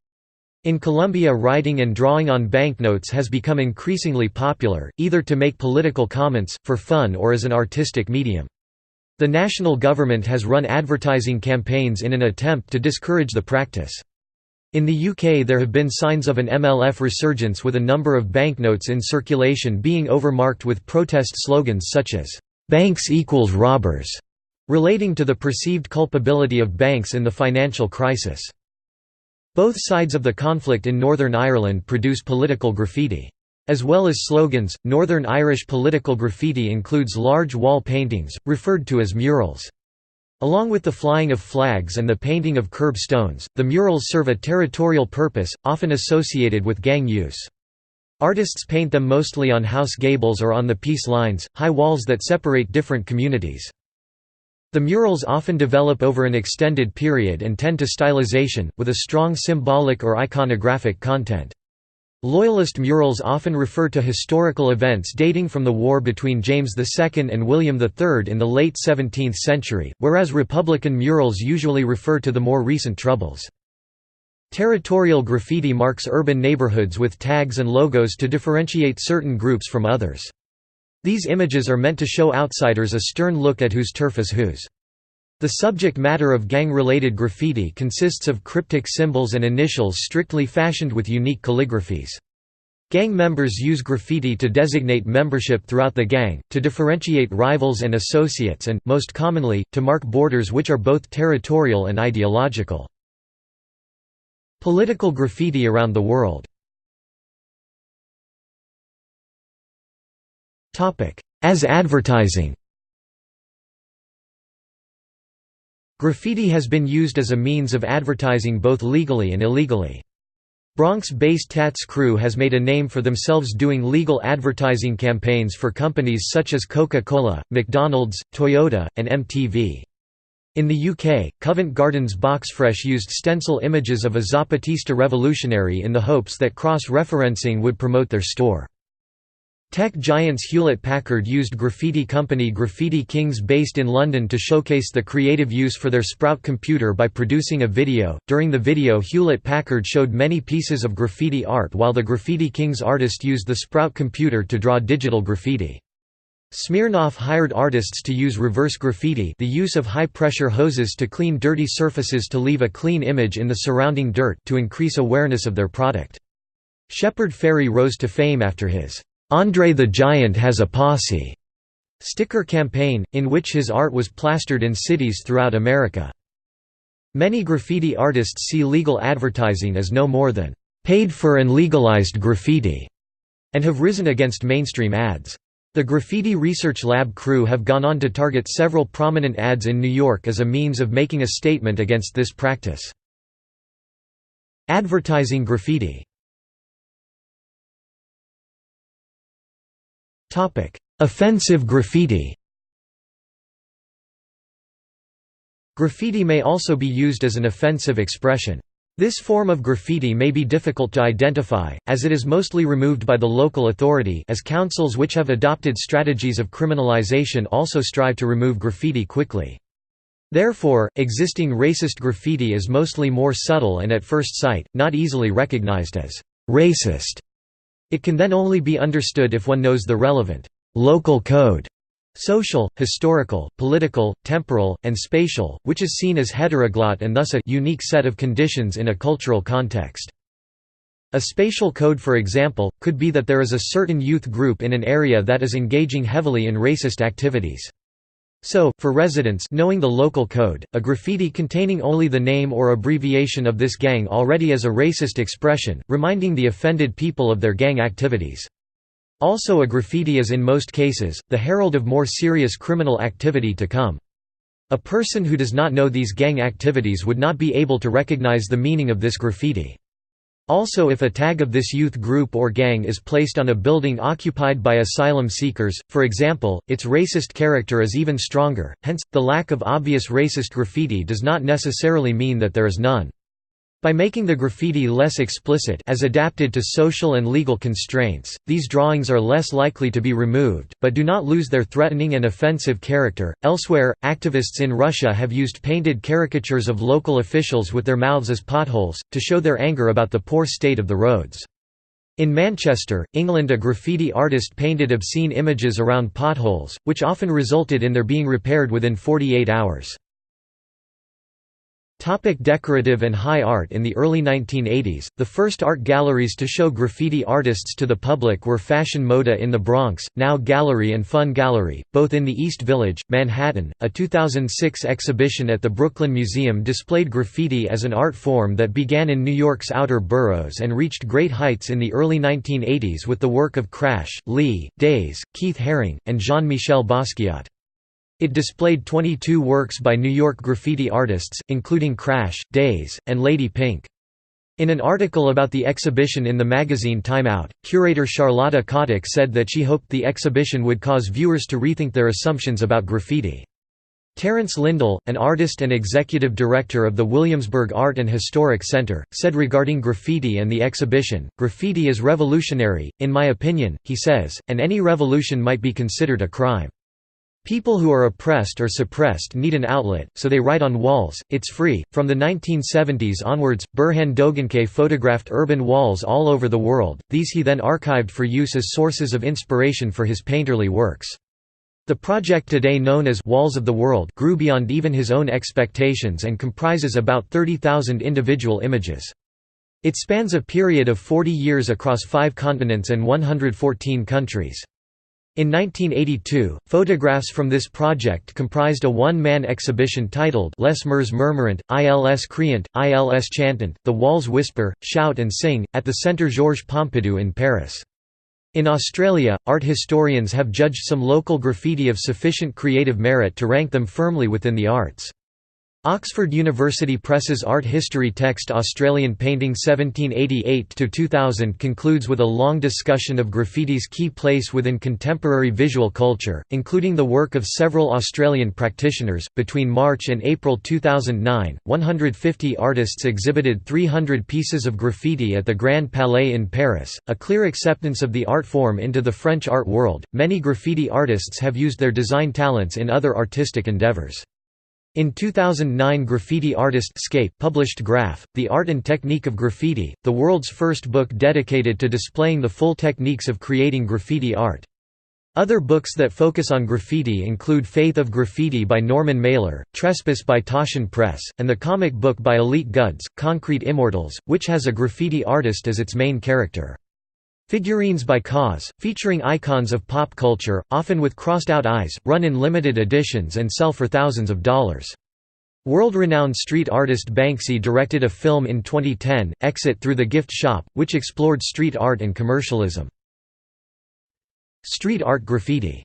In Colombia, writing and drawing on banknotes has become increasingly popular, either to make political comments, for fun, or as an artistic medium. The national government has run advertising campaigns in an attempt to discourage the practice. In the UK, there have been signs of an MLF resurgence, with a number of banknotes in circulation being overmarked with protest slogans such as, "Banks equals robbers", relating to the perceived culpability of banks in the financial crisis. Both sides of the conflict in Northern Ireland produce political graffiti. As well as slogans, Northern Irish political graffiti includes large wall paintings, referred to as murals. Along with the flying of flags and the painting of curb stones, the murals serve a territorial purpose, often associated with gang use. Artists paint them mostly on house gables or on the peace lines, high walls that separate different communities. The murals often develop over an extended period and tend to stylization, with a strong symbolic or iconographic content. Loyalist murals often refer to historical events dating from the war between James II and William III in the late 17th century, whereas Republican murals usually refer to the more recent Troubles. Territorial graffiti marks urban neighborhoods with tags and logos to differentiate certain groups from others. These images are meant to show outsiders a stern look at whose turf is whose. The subject matter of gang-related graffiti consists of cryptic symbols and initials strictly fashioned with unique calligraphies. Gang members use graffiti to designate membership throughout the gang, to differentiate rivals and associates and, most commonly, to mark borders which are both territorial and ideological. Political graffiti around the world. As advertising. Graffiti has been used as a means of advertising both legally and illegally. Bronx-based Tats Crew has made a name for themselves doing legal advertising campaigns for companies such as Coca-Cola, McDonald's, Toyota, and MTV. In the UK, Covent Garden's Boxfresh used stencil images of a Zapatista revolutionary in the hopes that cross-referencing would promote their store. Tech giants Hewlett-Packard used graffiti company Graffiti Kings based in London to showcase the creative use for their Sprout computer by producing a video. During the video, Hewlett-Packard showed many pieces of graffiti art while the Graffiti Kings artist used the Sprout computer to draw digital graffiti. Smirnoff hired artists to use reverse graffiti, the use of high-pressure hoses to clean dirty surfaces to leave a clean image in the surrounding dirt, to increase awareness of their product. Shepard Fairey rose to fame after his "Andre the Giant Has a Posse" sticker campaign, in which his art was plastered in cities throughout America. Many graffiti artists see legal advertising as no more than paid-for and legalized graffiti, and have risen against mainstream ads. The Graffiti Research Lab crew have gone on to target several prominent ads in New York as a means of making a statement against this practice. Advertising graffiti. Offensive graffiti. Graffiti may also be used as an offensive expression. This form of graffiti may be difficult to identify, as it is mostly removed by the local authority, as councils which have adopted strategies of criminalization also strive to remove graffiti quickly. Therefore, existing racist graffiti is mostly more subtle and at first sight, not easily recognized as racist. It can then only be understood if one knows the relevant local code, social, historical, political, temporal, and spatial, which is seen as heteroglot and thus a unique set of conditions in a cultural context. A spatial code, for example, could be that there is a certain youth group in an area that is engaging heavily in racist activities. So, for residents knowing the local code, a graffiti containing only the name or abbreviation of this gang already is a racist expression, reminding the offended people of their gang activities. Also, a graffiti is in most cases the herald of more serious criminal activity to come. A person who does not know these gang activities would not be able to recognize the meaning of this graffiti. Also, if a tag of this youth group or gang is placed on a building occupied by asylum seekers, for example, its racist character is even stronger, hence, the lack of obvious racist graffiti does not necessarily mean that there is none. By making the graffiti less explicit as adapted to social and legal constraints, these drawings are less likely to be removed, but do not lose their threatening and offensive character. Elsewhere, activists in Russia have used painted caricatures of local officials with their mouths as potholes, to show their anger about the poor state of the roads. In Manchester, England, a graffiti artist painted obscene images around potholes, which often resulted in their being repaired within 48 hours. Decorative and high art. In the early 1980s, the first art galleries to show graffiti artists to the public were Fashion Moda in the Bronx, now Gallery and Fun Gallery, both in the East Village, Manhattan. A 2006 exhibition at the Brooklyn Museum displayed graffiti as an art form that began in New York's outer boroughs and reached great heights in the early 1980s with the work of Crash, Lee, Days, Keith Haring, and Jean-Michel Basquiat. It displayed 22 works by New York graffiti artists, including Crash, Days, and Lady Pink. In an article about the exhibition in the magazine Time Out, curator Charlotta Kotick said that she hoped the exhibition would cause viewers to rethink their assumptions about graffiti. Terence Lindell, an artist and executive director of the Williamsburg Art and Historic Center, said regarding graffiti and the exhibition, "Graffiti is revolutionary, in my opinion," he says, "and any revolution might be considered a crime. People who are oppressed or suppressed need an outlet, so they write on walls, it's free." From the 1970s onwards, Burhan Doganke photographed urban walls all over the world, these he then archived for use as sources of inspiration for his painterly works. The project, today known as Walls of the World, grew beyond even his own expectations and comprises about 30,000 individual images. It spans a period of 40 years across 5 continents and 114 countries. In 1982, photographs from this project comprised a one-man exhibition titled Les Murs Murmurant, ils criant, ils chantant, The Walls Whisper, Shout and Sing, at the Centre Georges Pompidou in Paris. In Australia, art historians have judged some local graffiti of sufficient creative merit to rank them firmly within the arts. Oxford University Press's art history text Australian Painting 1788–2000 concludes with a long discussion of graffiti's key place within contemporary visual culture, including the work of several Australian practitioners. Between March and April 2009, 150 artists exhibited 300 pieces of graffiti at the Grand Palais in Paris, a clear acceptance of the art form into the French art world. Many graffiti artists have used their design talents in other artistic endeavours. In 2009, graffiti artist Scape published Graph, The Art and Technique of Graffiti, the world's first book dedicated to displaying the full techniques of creating graffiti art. Other books that focus on graffiti include Faith of Graffiti by Norman Mailer, Trespass by Taschen Press, and the comic book by Elite Goods, Concrete Immortals, which has a graffiti artist as its main character. Figurines by Cause, featuring icons of pop culture, often with crossed-out eyes, run in limited editions and sell for thousands of dollars. World-renowned street artist Banksy directed a film in 2010, Exit Through the Gift Shop, which explored street art and commercialism. Street art graffiti.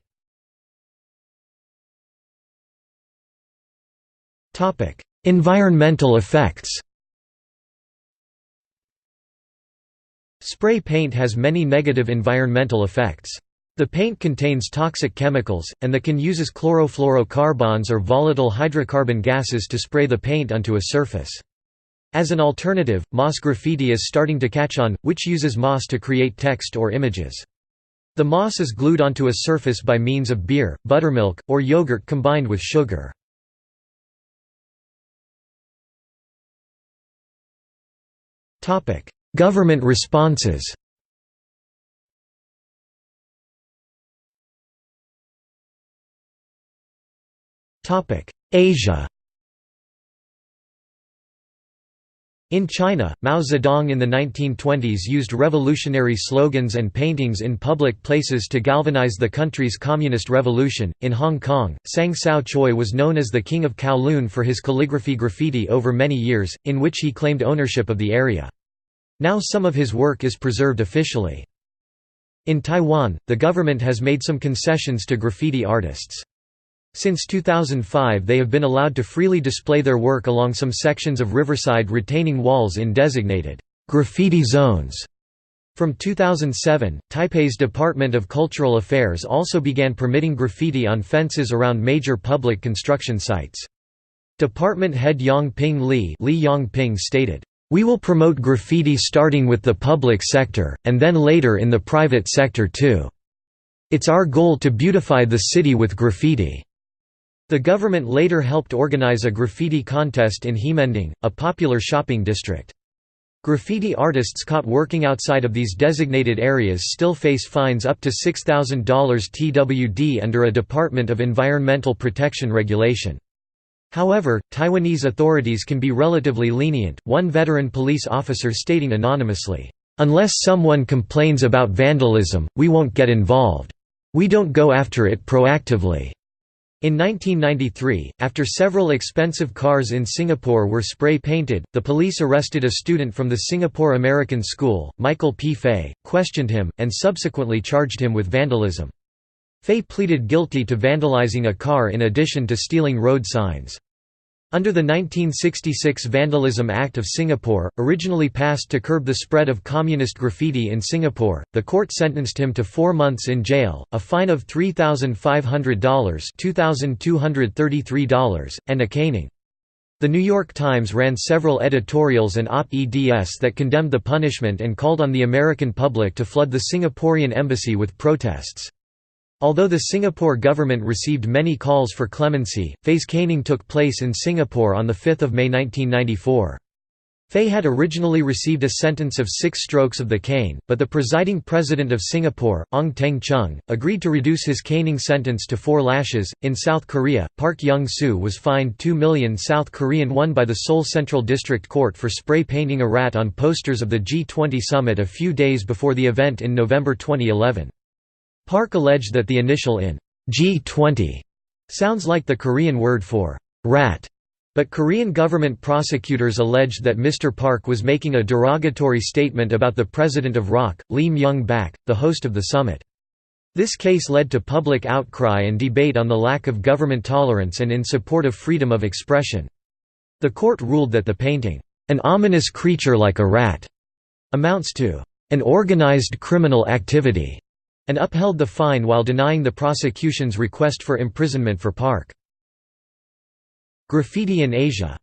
Environmental effects. Spray paint has many negative environmental effects. The paint contains toxic chemicals, and the can uses chlorofluorocarbons or volatile hydrocarbon gases to spray the paint onto a surface. As an alternative, moss graffiti is starting to catch on, which uses moss to create text or images. The moss is glued onto a surface by means of beer, buttermilk, or yogurt combined with sugar. Government responses. Asia. In China, Mao Zedong in the 1920s used revolutionary slogans and paintings in public places to galvanize the country's communist revolution. In Hong Kong, Sang Sao Choi was known as the King of Kowloon for his calligraphy graffiti over many years, in which he claimed ownership of the area. Now some of his work is preserved officially. In Taiwan, the government has made some concessions to graffiti artists. Since 2005 they have been allowed to freely display their work along some sections of riverside retaining walls in designated graffiti zones. From 2007, Taipei's Department of Cultural Affairs also began permitting graffiti on fences around major public construction sites. Department head Yang Ping Li Yongping stated, "We will promote graffiti starting with the public sector, and then later in the private sector too. It's our goal to beautify the city with graffiti." The government later helped organize a graffiti contest in Hemending, a popular shopping district. Graffiti artists caught working outside of these designated areas still face fines up to $6,000 TWD under a Department of Environmental Protection regulation. However, Taiwanese authorities can be relatively lenient, one veteran police officer stating anonymously, "Unless someone complains about vandalism, we won't get involved. We don't go after it proactively." In 1993, after several expensive cars in Singapore were spray-painted, the police arrested a student from the Singapore American School, Michael P. Fay, questioned him, and subsequently charged him with vandalism. Fay pleaded guilty to vandalizing a car in addition to stealing road signs. Under the 1966 Vandalism Act of Singapore, originally passed to curb the spread of communist graffiti in Singapore, the court sentenced him to 4 months in jail, a fine of $3,500 ($2,233), and a caning. The New York Times ran several editorials and op-eds that condemned the punishment and called on the American public to flood the Singaporean embassy with protests. Although the Singapore government received many calls for clemency, Fay's caning took place in Singapore on 5 May 1994. Fay had originally received a sentence of 6 strokes of the cane, but the presiding president of Singapore, Ong Teng Cheong, agreed to reduce his caning sentence to 4 lashes. In South Korea, Park Young-soo was fined 2 million South Korean won by the Seoul Central District Court for spray painting a rat on posters of the G20 summit a few days before the event in November 2011. Park alleged that the initial in G20 sounds like the Korean word for rat, but Korean government prosecutors alleged that Mr. Park was making a derogatory statement about the president of ROK, Lee Myung-bak, the host of the summit. This case led to public outcry and debate on the lack of government tolerance and in support of freedom of expression. The court ruled that the painting, "an ominous creature like a rat," amounts to an organized criminal activity, and upheld the fine while denying the prosecution's request for imprisonment for Park. Graffiti in Asia.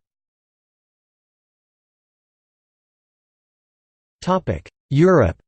Europe.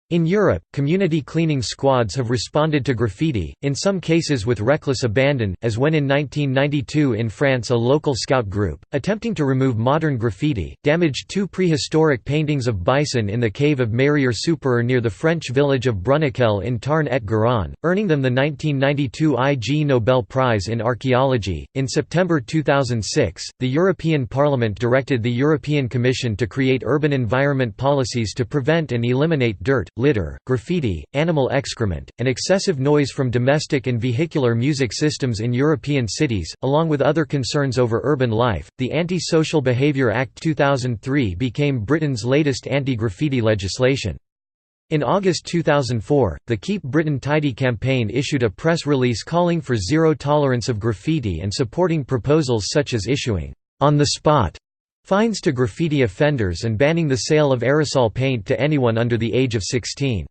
In Europe, community cleaning squads have responded to graffiti, in some cases with reckless abandon, as when in 1992 in France a local scout group, attempting to remove modern graffiti, damaged 2 prehistoric paintings of bison in the cave of Mérières-Soupirer near the French village of Brunniquel in Tarn-et-Garonne, earning them the 1992 Ig Nobel Prize in Archaeology. In September 2006, the European Parliament directed the European Commission to create urban environment policies to prevent and eliminate dirt, litter, graffiti, animal excrement, and excessive noise from domestic and vehicular music systems in European cities, along with other concerns over urban life. The Anti-Social Behaviour Act 2003 became Britain's latest anti-graffiti legislation. In August 2004, the Keep Britain Tidy campaign issued a press release calling for zero tolerance of graffiti and supporting proposals such as issuing on-the-spot fines to graffiti offenders and banning the sale of aerosol paint to anyone under the age of 16.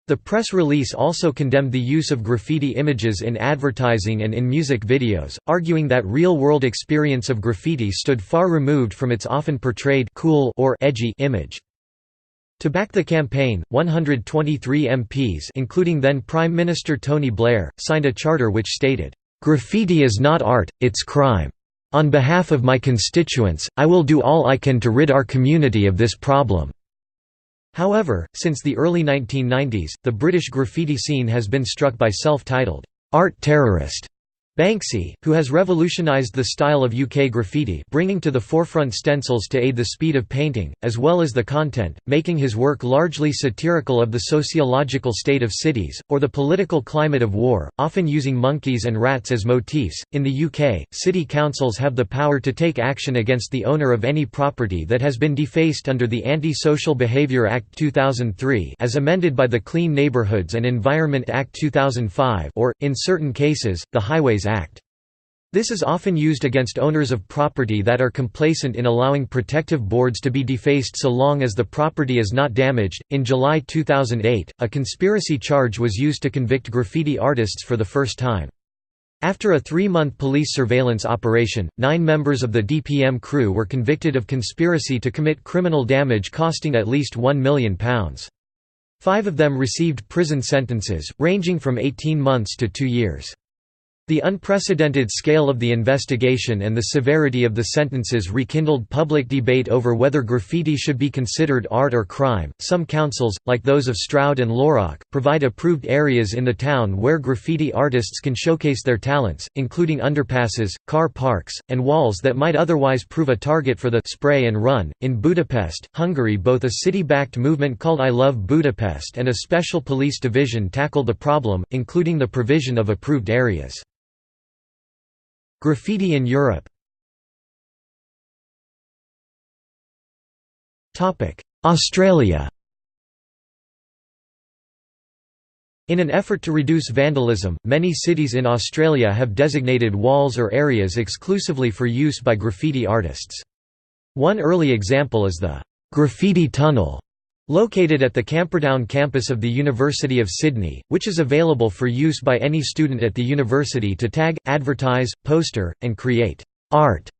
The press release also condemned the use of graffiti images in advertising and in music videos, arguing that real-world experience of graffiti stood far removed from its often portrayed cool or edgy image. To back the campaign, 123 MPs including then Prime Minister Tony Blair, signed a charter which stated, "Graffiti is not art, it's crime. On behalf of my constituents, I will do all I can to rid our community of this problem." However, since the early 1990s, the British graffiti scene has been struck by self-titled, "art terrorist" Banksy, who has revolutionized the style of UK graffiti, bringing to the forefront stencils to aid the speed of painting, as well as the content, making his work largely satirical of the sociological state of cities, or the political climate of war, often using monkeys and rats as motifs. In the UK, city councils have the power to take action against the owner of any property that has been defaced under the Anti-Social Behaviour Act 2003 as amended by the Clean Neighbourhoods and Environment Act 2005 or, in certain cases, the Highways Act. This is often used against owners of property that are complacent in allowing protective boards to be defaced so long as the property is not damaged. In July 2008, a conspiracy charge was used to convict graffiti artists for the first time. After a 3-month police surveillance operation, 9 members of the DPM crew were convicted of conspiracy to commit criminal damage costing at least £1 million. 5 of them received prison sentences, ranging from 18 months to 2 years. The unprecedented scale of the investigation and the severity of the sentences rekindled public debate over whether graffiti should be considered art or crime. Some councils, like those of Stroud and Lorock, provide approved areas in the town where graffiti artists can showcase their talents, including underpasses, car parks, and walls that might otherwise prove a target for the spray and run. In Budapest, Hungary, both a city-backed movement called I Love Budapest and a special police division tackled the problem, including the provision of approved areas. Graffiti in Europe. Australia. In an effort to reduce vandalism, many cities in Australia have designated walls or areas exclusively for use by graffiti artists. One early example is the Graffiti Tunnel, located at the Camperdown campus of the University of Sydney, which is available for use by any student at the university to tag, advertise, poster, and create art.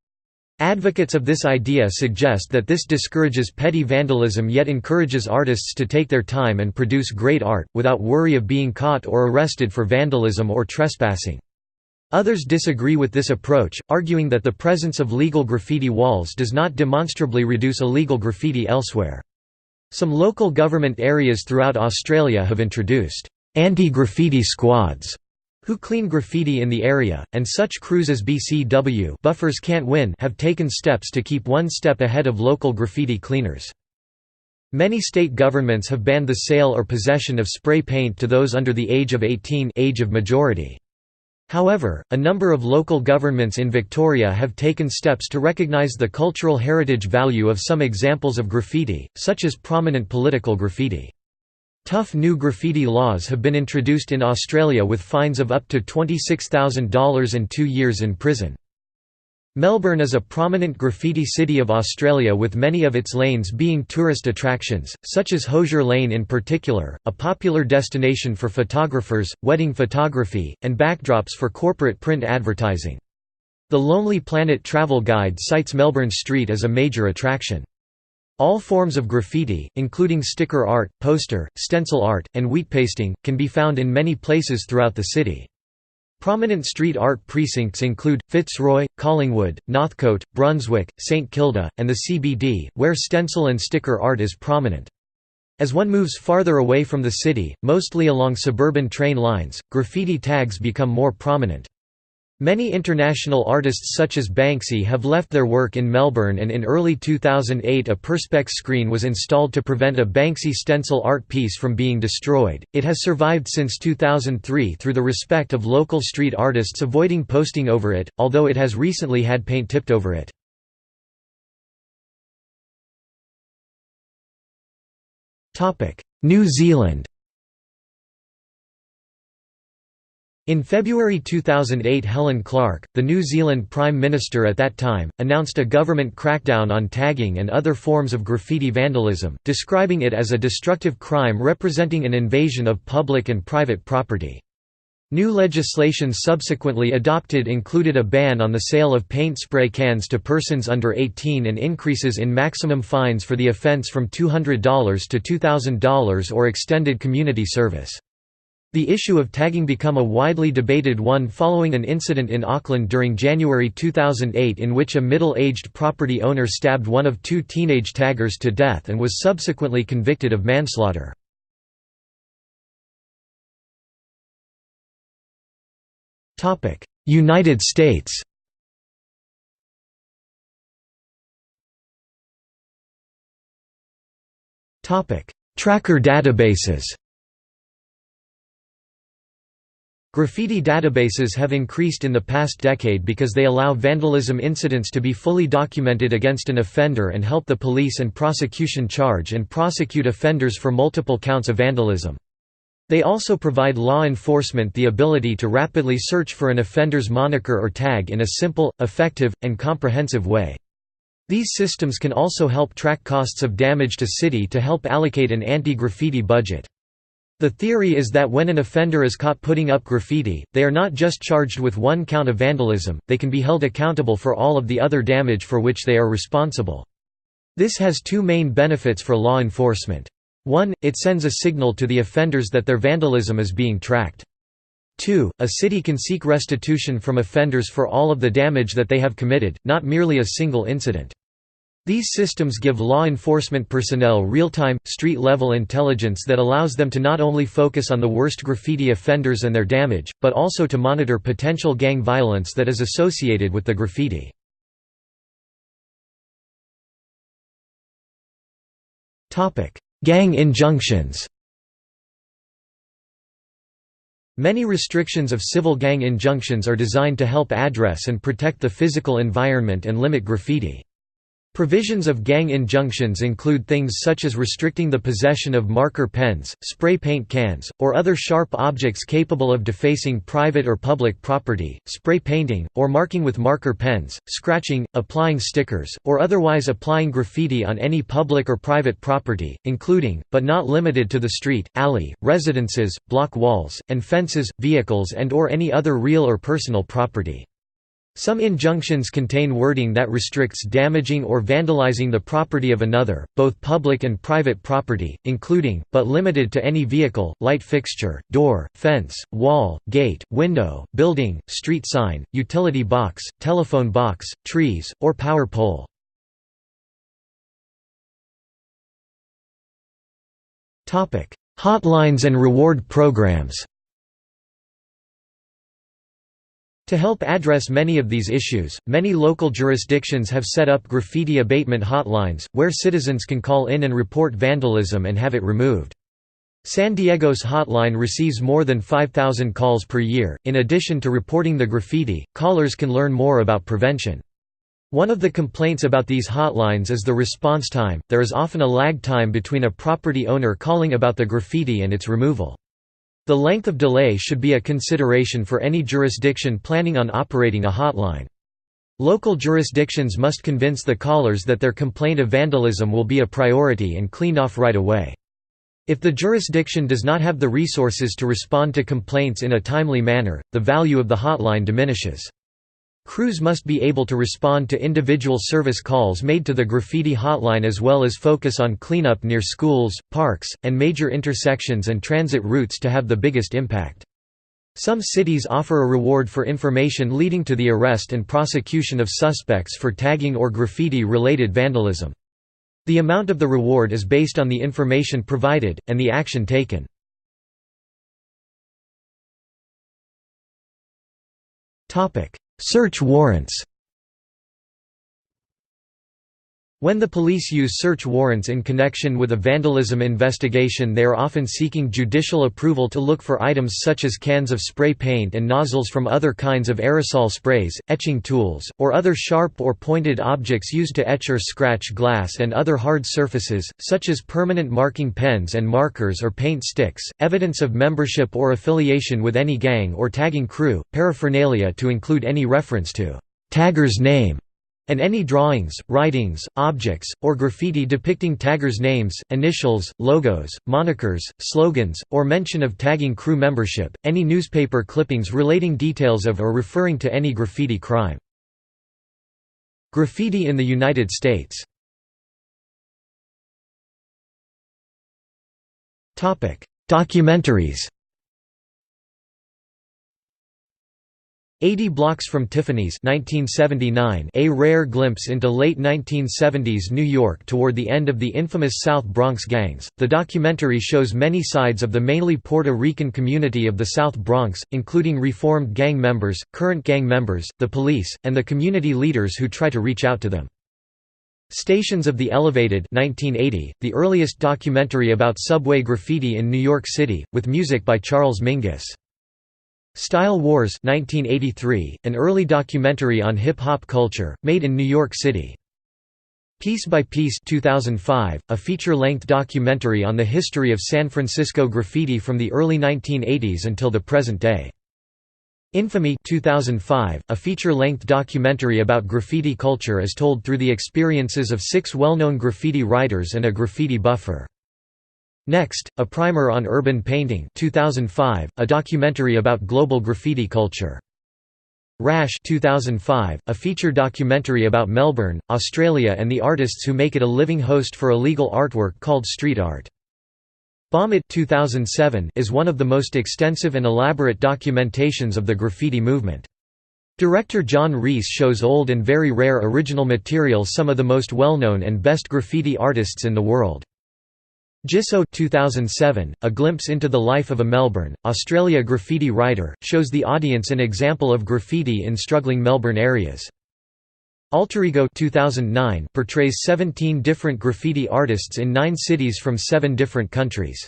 Advocates of this idea suggest that this discourages petty vandalism yet encourages artists to take their time and produce great art, without worry of being caught or arrested for vandalism or trespassing. Others disagree with this approach, arguing that the presence of legal graffiti walls does not demonstrably reduce illegal graffiti elsewhere. Some local government areas throughout Australia have introduced anti-graffiti squads who clean graffiti in the area, and such crews as BCW Buffers Can't Win have taken steps to keep one step ahead of local graffiti cleaners. Many state governments have banned the sale or possession of spray paint to those under the age of 18, age of majority. However, a number of local governments in Victoria have taken steps to recognise the cultural heritage value of some examples of graffiti, such as prominent political graffiti. Tough new graffiti laws have been introduced in Australia with fines of up to $26,000 and 2 years in prison. Melbourne is a prominent graffiti city of Australia, with many of its lanes being tourist attractions, such as Hosier Lane in particular, a popular destination for photographers, wedding photography, and backdrops for corporate print advertising. The Lonely Planet travel guide cites Melbourne Street as a major attraction. All forms of graffiti, including sticker art, poster, stencil art, and wheat pasting, can be found in many places throughout the city. Prominent street art precincts include, Fitzroy, Collingwood, Northcote, Brunswick, St Kilda, and the CBD, where stencil and sticker art is prominent. As one moves farther away from the city, mostly along suburban train lines, graffiti tags become more prominent. Many international artists such as Banksy have left their work in Melbourne, and in early 2008 a perspex screen was installed to prevent a Banksy stencil art piece from being destroyed. It has survived since 2003 through the respect of local street artists avoiding posting over it, although it has recently had paint tipped over it. New Zealand. In February 2008, Helen Clark, the New Zealand Prime Minister at that time, announced a government crackdown on tagging and other forms of graffiti vandalism, describing it as a destructive crime representing an invasion of public and private property. New legislation subsequently adopted included a ban on the sale of paint spray cans to persons under 18 and increases in maximum fines for the offence from $200 to $2,000 or extended community service. The issue of tagging became a widely debated one following an incident in Auckland during January 2008 in which a middle-aged property owner stabbed one of 2 teenage taggers to death and was subsequently convicted of manslaughter. United States. Tracker databases. Graffiti databases have increased in the past decade because they allow vandalism incidents to be fully documented against an offender and help the police and prosecution charge and prosecute offenders for multiple counts of vandalism. They also provide law enforcement the ability to rapidly search for an offender's moniker or tag in a simple, effective, and comprehensive way. These systems can also help track costs of damage to city to help allocate an anti-graffiti budget. The theory is that when an offender is caught putting up graffiti, they are not just charged with one count of vandalism, they can be held accountable for all of the other damage for which they are responsible. This has two main benefits for law enforcement. 1, it sends a signal to the offenders that their vandalism is being tracked. 2, a city can seek restitution from offenders for all of the damage that they have committed, not merely a single incident. These systems give law enforcement personnel real-time, street-level intelligence that allows them to not only focus on the worst graffiti offenders and their damage, but also to monitor potential gang violence that is associated with the graffiti. Gang injunctions. Many restrictions of civil gang injunctions are designed to help address and protect the physical environment and limit graffiti. Provisions of gang injunctions include things such as restricting the possession of marker pens, spray paint cans, or other sharp objects capable of defacing private or public property, spray painting, or marking with marker pens, scratching, applying stickers, or otherwise applying graffiti on any public or private property, including, but not limited to the street, alley, residences, block walls, and fences, vehicles and/or any other real or personal property. Some injunctions contain wording that restricts damaging or vandalizing the property of another, both public and private property, including, but limited to any vehicle, light fixture, door, fence, wall, gate, window, building, street sign, utility box, telephone box, trees, or power pole. Hotlines and reward programs. To help address many of these issues, many local jurisdictions have set up graffiti abatement hotlines, where citizens can call in and report vandalism and have it removed. San Diego's hotline receives more than 5,000 calls per year. In addition to reporting the graffiti, callers can learn more about prevention. One of the complaints about these hotlines is the response time. There is often a lag time between a property owner calling about the graffiti and its removal. The length of delay should be a consideration for any jurisdiction planning on operating a hotline. Local jurisdictions must convince the callers that their complaint of vandalism will be a priority and cleaned off right away. If the jurisdiction does not have the resources to respond to complaints in a timely manner, the value of the hotline diminishes. Crews must be able to respond to individual service calls made to the graffiti hotline as well as focus on cleanup near schools, parks, and major intersections and transit routes to have the biggest impact. Some cities offer a reward for information leading to the arrest and prosecution of suspects for tagging or graffiti-related vandalism. The amount of the reward is based on the information provided, and the action taken. Search warrants. When the police use search warrants in connection with a vandalism investigation, they are often seeking judicial approval to look for items such as cans of spray paint and nozzles from other kinds of aerosol sprays, etching tools, or other sharp or pointed objects used to etch or scratch glass and other hard surfaces, such as permanent marking pens and markers or paint sticks, evidence of membership or affiliation with any gang or tagging crew, paraphernalia to include any reference to tagger's name, and any drawings, writings, objects, or graffiti depicting taggers' names, initials, logos, monikers, slogans, or mention of tagging crew membership, any newspaper clippings relating details of or referring to any graffiti crime. Graffiti in the United States. Documentaries. 80 Blocks from Tiffany's 1979, a rare glimpse into late 1970s New York toward the end of the infamous South Bronx gangs. The documentary shows many sides of the mainly Puerto Rican community of the South Bronx, including reformed gang members, current gang members, the police, and the community leaders who try to reach out to them. Stations of the Elevated 1980, the earliest documentary about subway graffiti in New York City, with music by Charles Mingus. Style Wars 1983, an early documentary on hip-hop culture, made in New York City. Piece by Piece 2005, a feature-length documentary on the history of San Francisco graffiti from the early 1980s until the present day. Infamy 2005, a feature-length documentary about graffiti culture as told through the experiences of 6 well-known graffiti writers and a graffiti buffer. Next, a primer on urban painting 2005, a documentary about global graffiti culture. Rash 2005, a feature documentary about Melbourne, Australia and the artists who make it a living host for illegal artwork called street art. Bomb It 2007 is one of the most extensive and elaborate documentations of the graffiti movement. Director John Reese shows old and very rare original material some of the most well-known and best graffiti artists in the world. Gisso 2007, a glimpse into the life of a Melbourne, Australia graffiti writer, shows the audience an example of graffiti in struggling Melbourne areas. Alterego 2009 portrays 17 different graffiti artists in 9 cities from 7 different countries.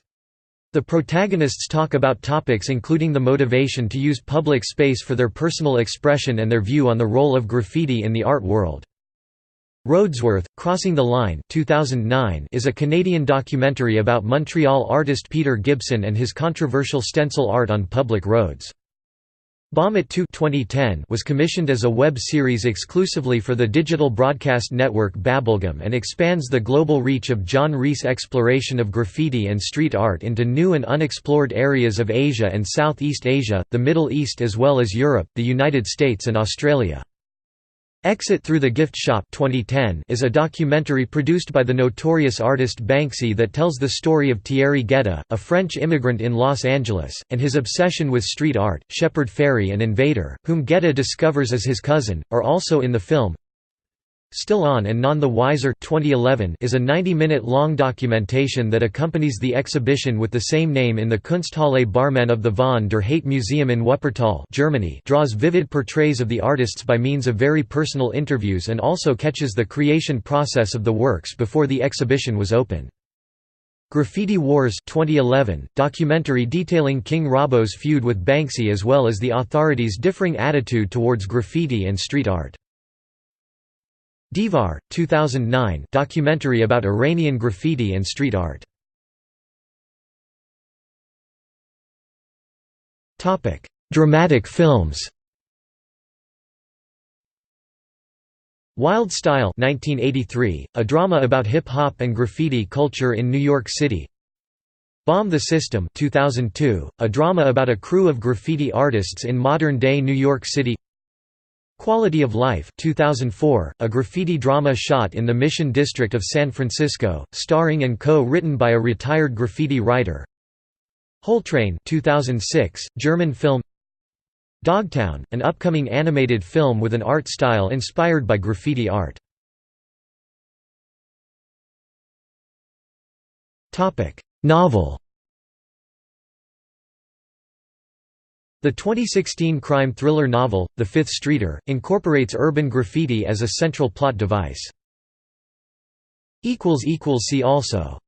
The protagonists talk about topics including the motivation to use public space for their personal expression and their view on the role of graffiti in the art world. Roadsworth, Crossing the Line 2009 is a Canadian documentary about Montreal artist Peter Gibson and his controversial stencil art on public roads. Bomb It 2 2010 was commissioned as a web series exclusively for the digital broadcast network Babblegum and expands the global reach of John Rees' exploration of graffiti and street art into new and unexplored areas of Asia and Southeast Asia, the Middle East as well as Europe, the United States and Australia. Exit Through the Gift Shop 2010 is a documentary produced by the notorious artist Banksy that tells the story of Thierry Guetta, a French immigrant in Los Angeles, and his obsession with street art. Shepard Fairey and Invader, whom Guetta discovers as his cousin, are also in the film. Still On and None the Wiser 2011 is a 90-minute-long documentation that accompanies the exhibition with the same name in the Kunsthalle Barmen of the Von der Hate Museum in Wuppertal, Germany, draws vivid portraits of the artists by means of very personal interviews and also catches the creation process of the works before the exhibition was open. Graffiti Wars 2011, documentary detailing King Robbo's feud with Banksy as well as the authorities' differing attitude towards graffiti and street art. Divar 2009, documentary about Iranian graffiti and street art. Topic: Dramatic films. Wild Style 1983, a drama about hip-hop and graffiti culture in New York City. Bomb the System 2002, a drama about a crew of graffiti artists in modern-day New York City. Quality of Life 2004, a graffiti drama shot in the Mission District of San Francisco, starring and co-written by a retired graffiti writer. Whole Train 2006, German film. Dogtown, an upcoming animated film with an art style inspired by graffiti art. Novel. The 2016 crime thriller novel, The Fifth Streeter, incorporates urban graffiti as a central plot device. See also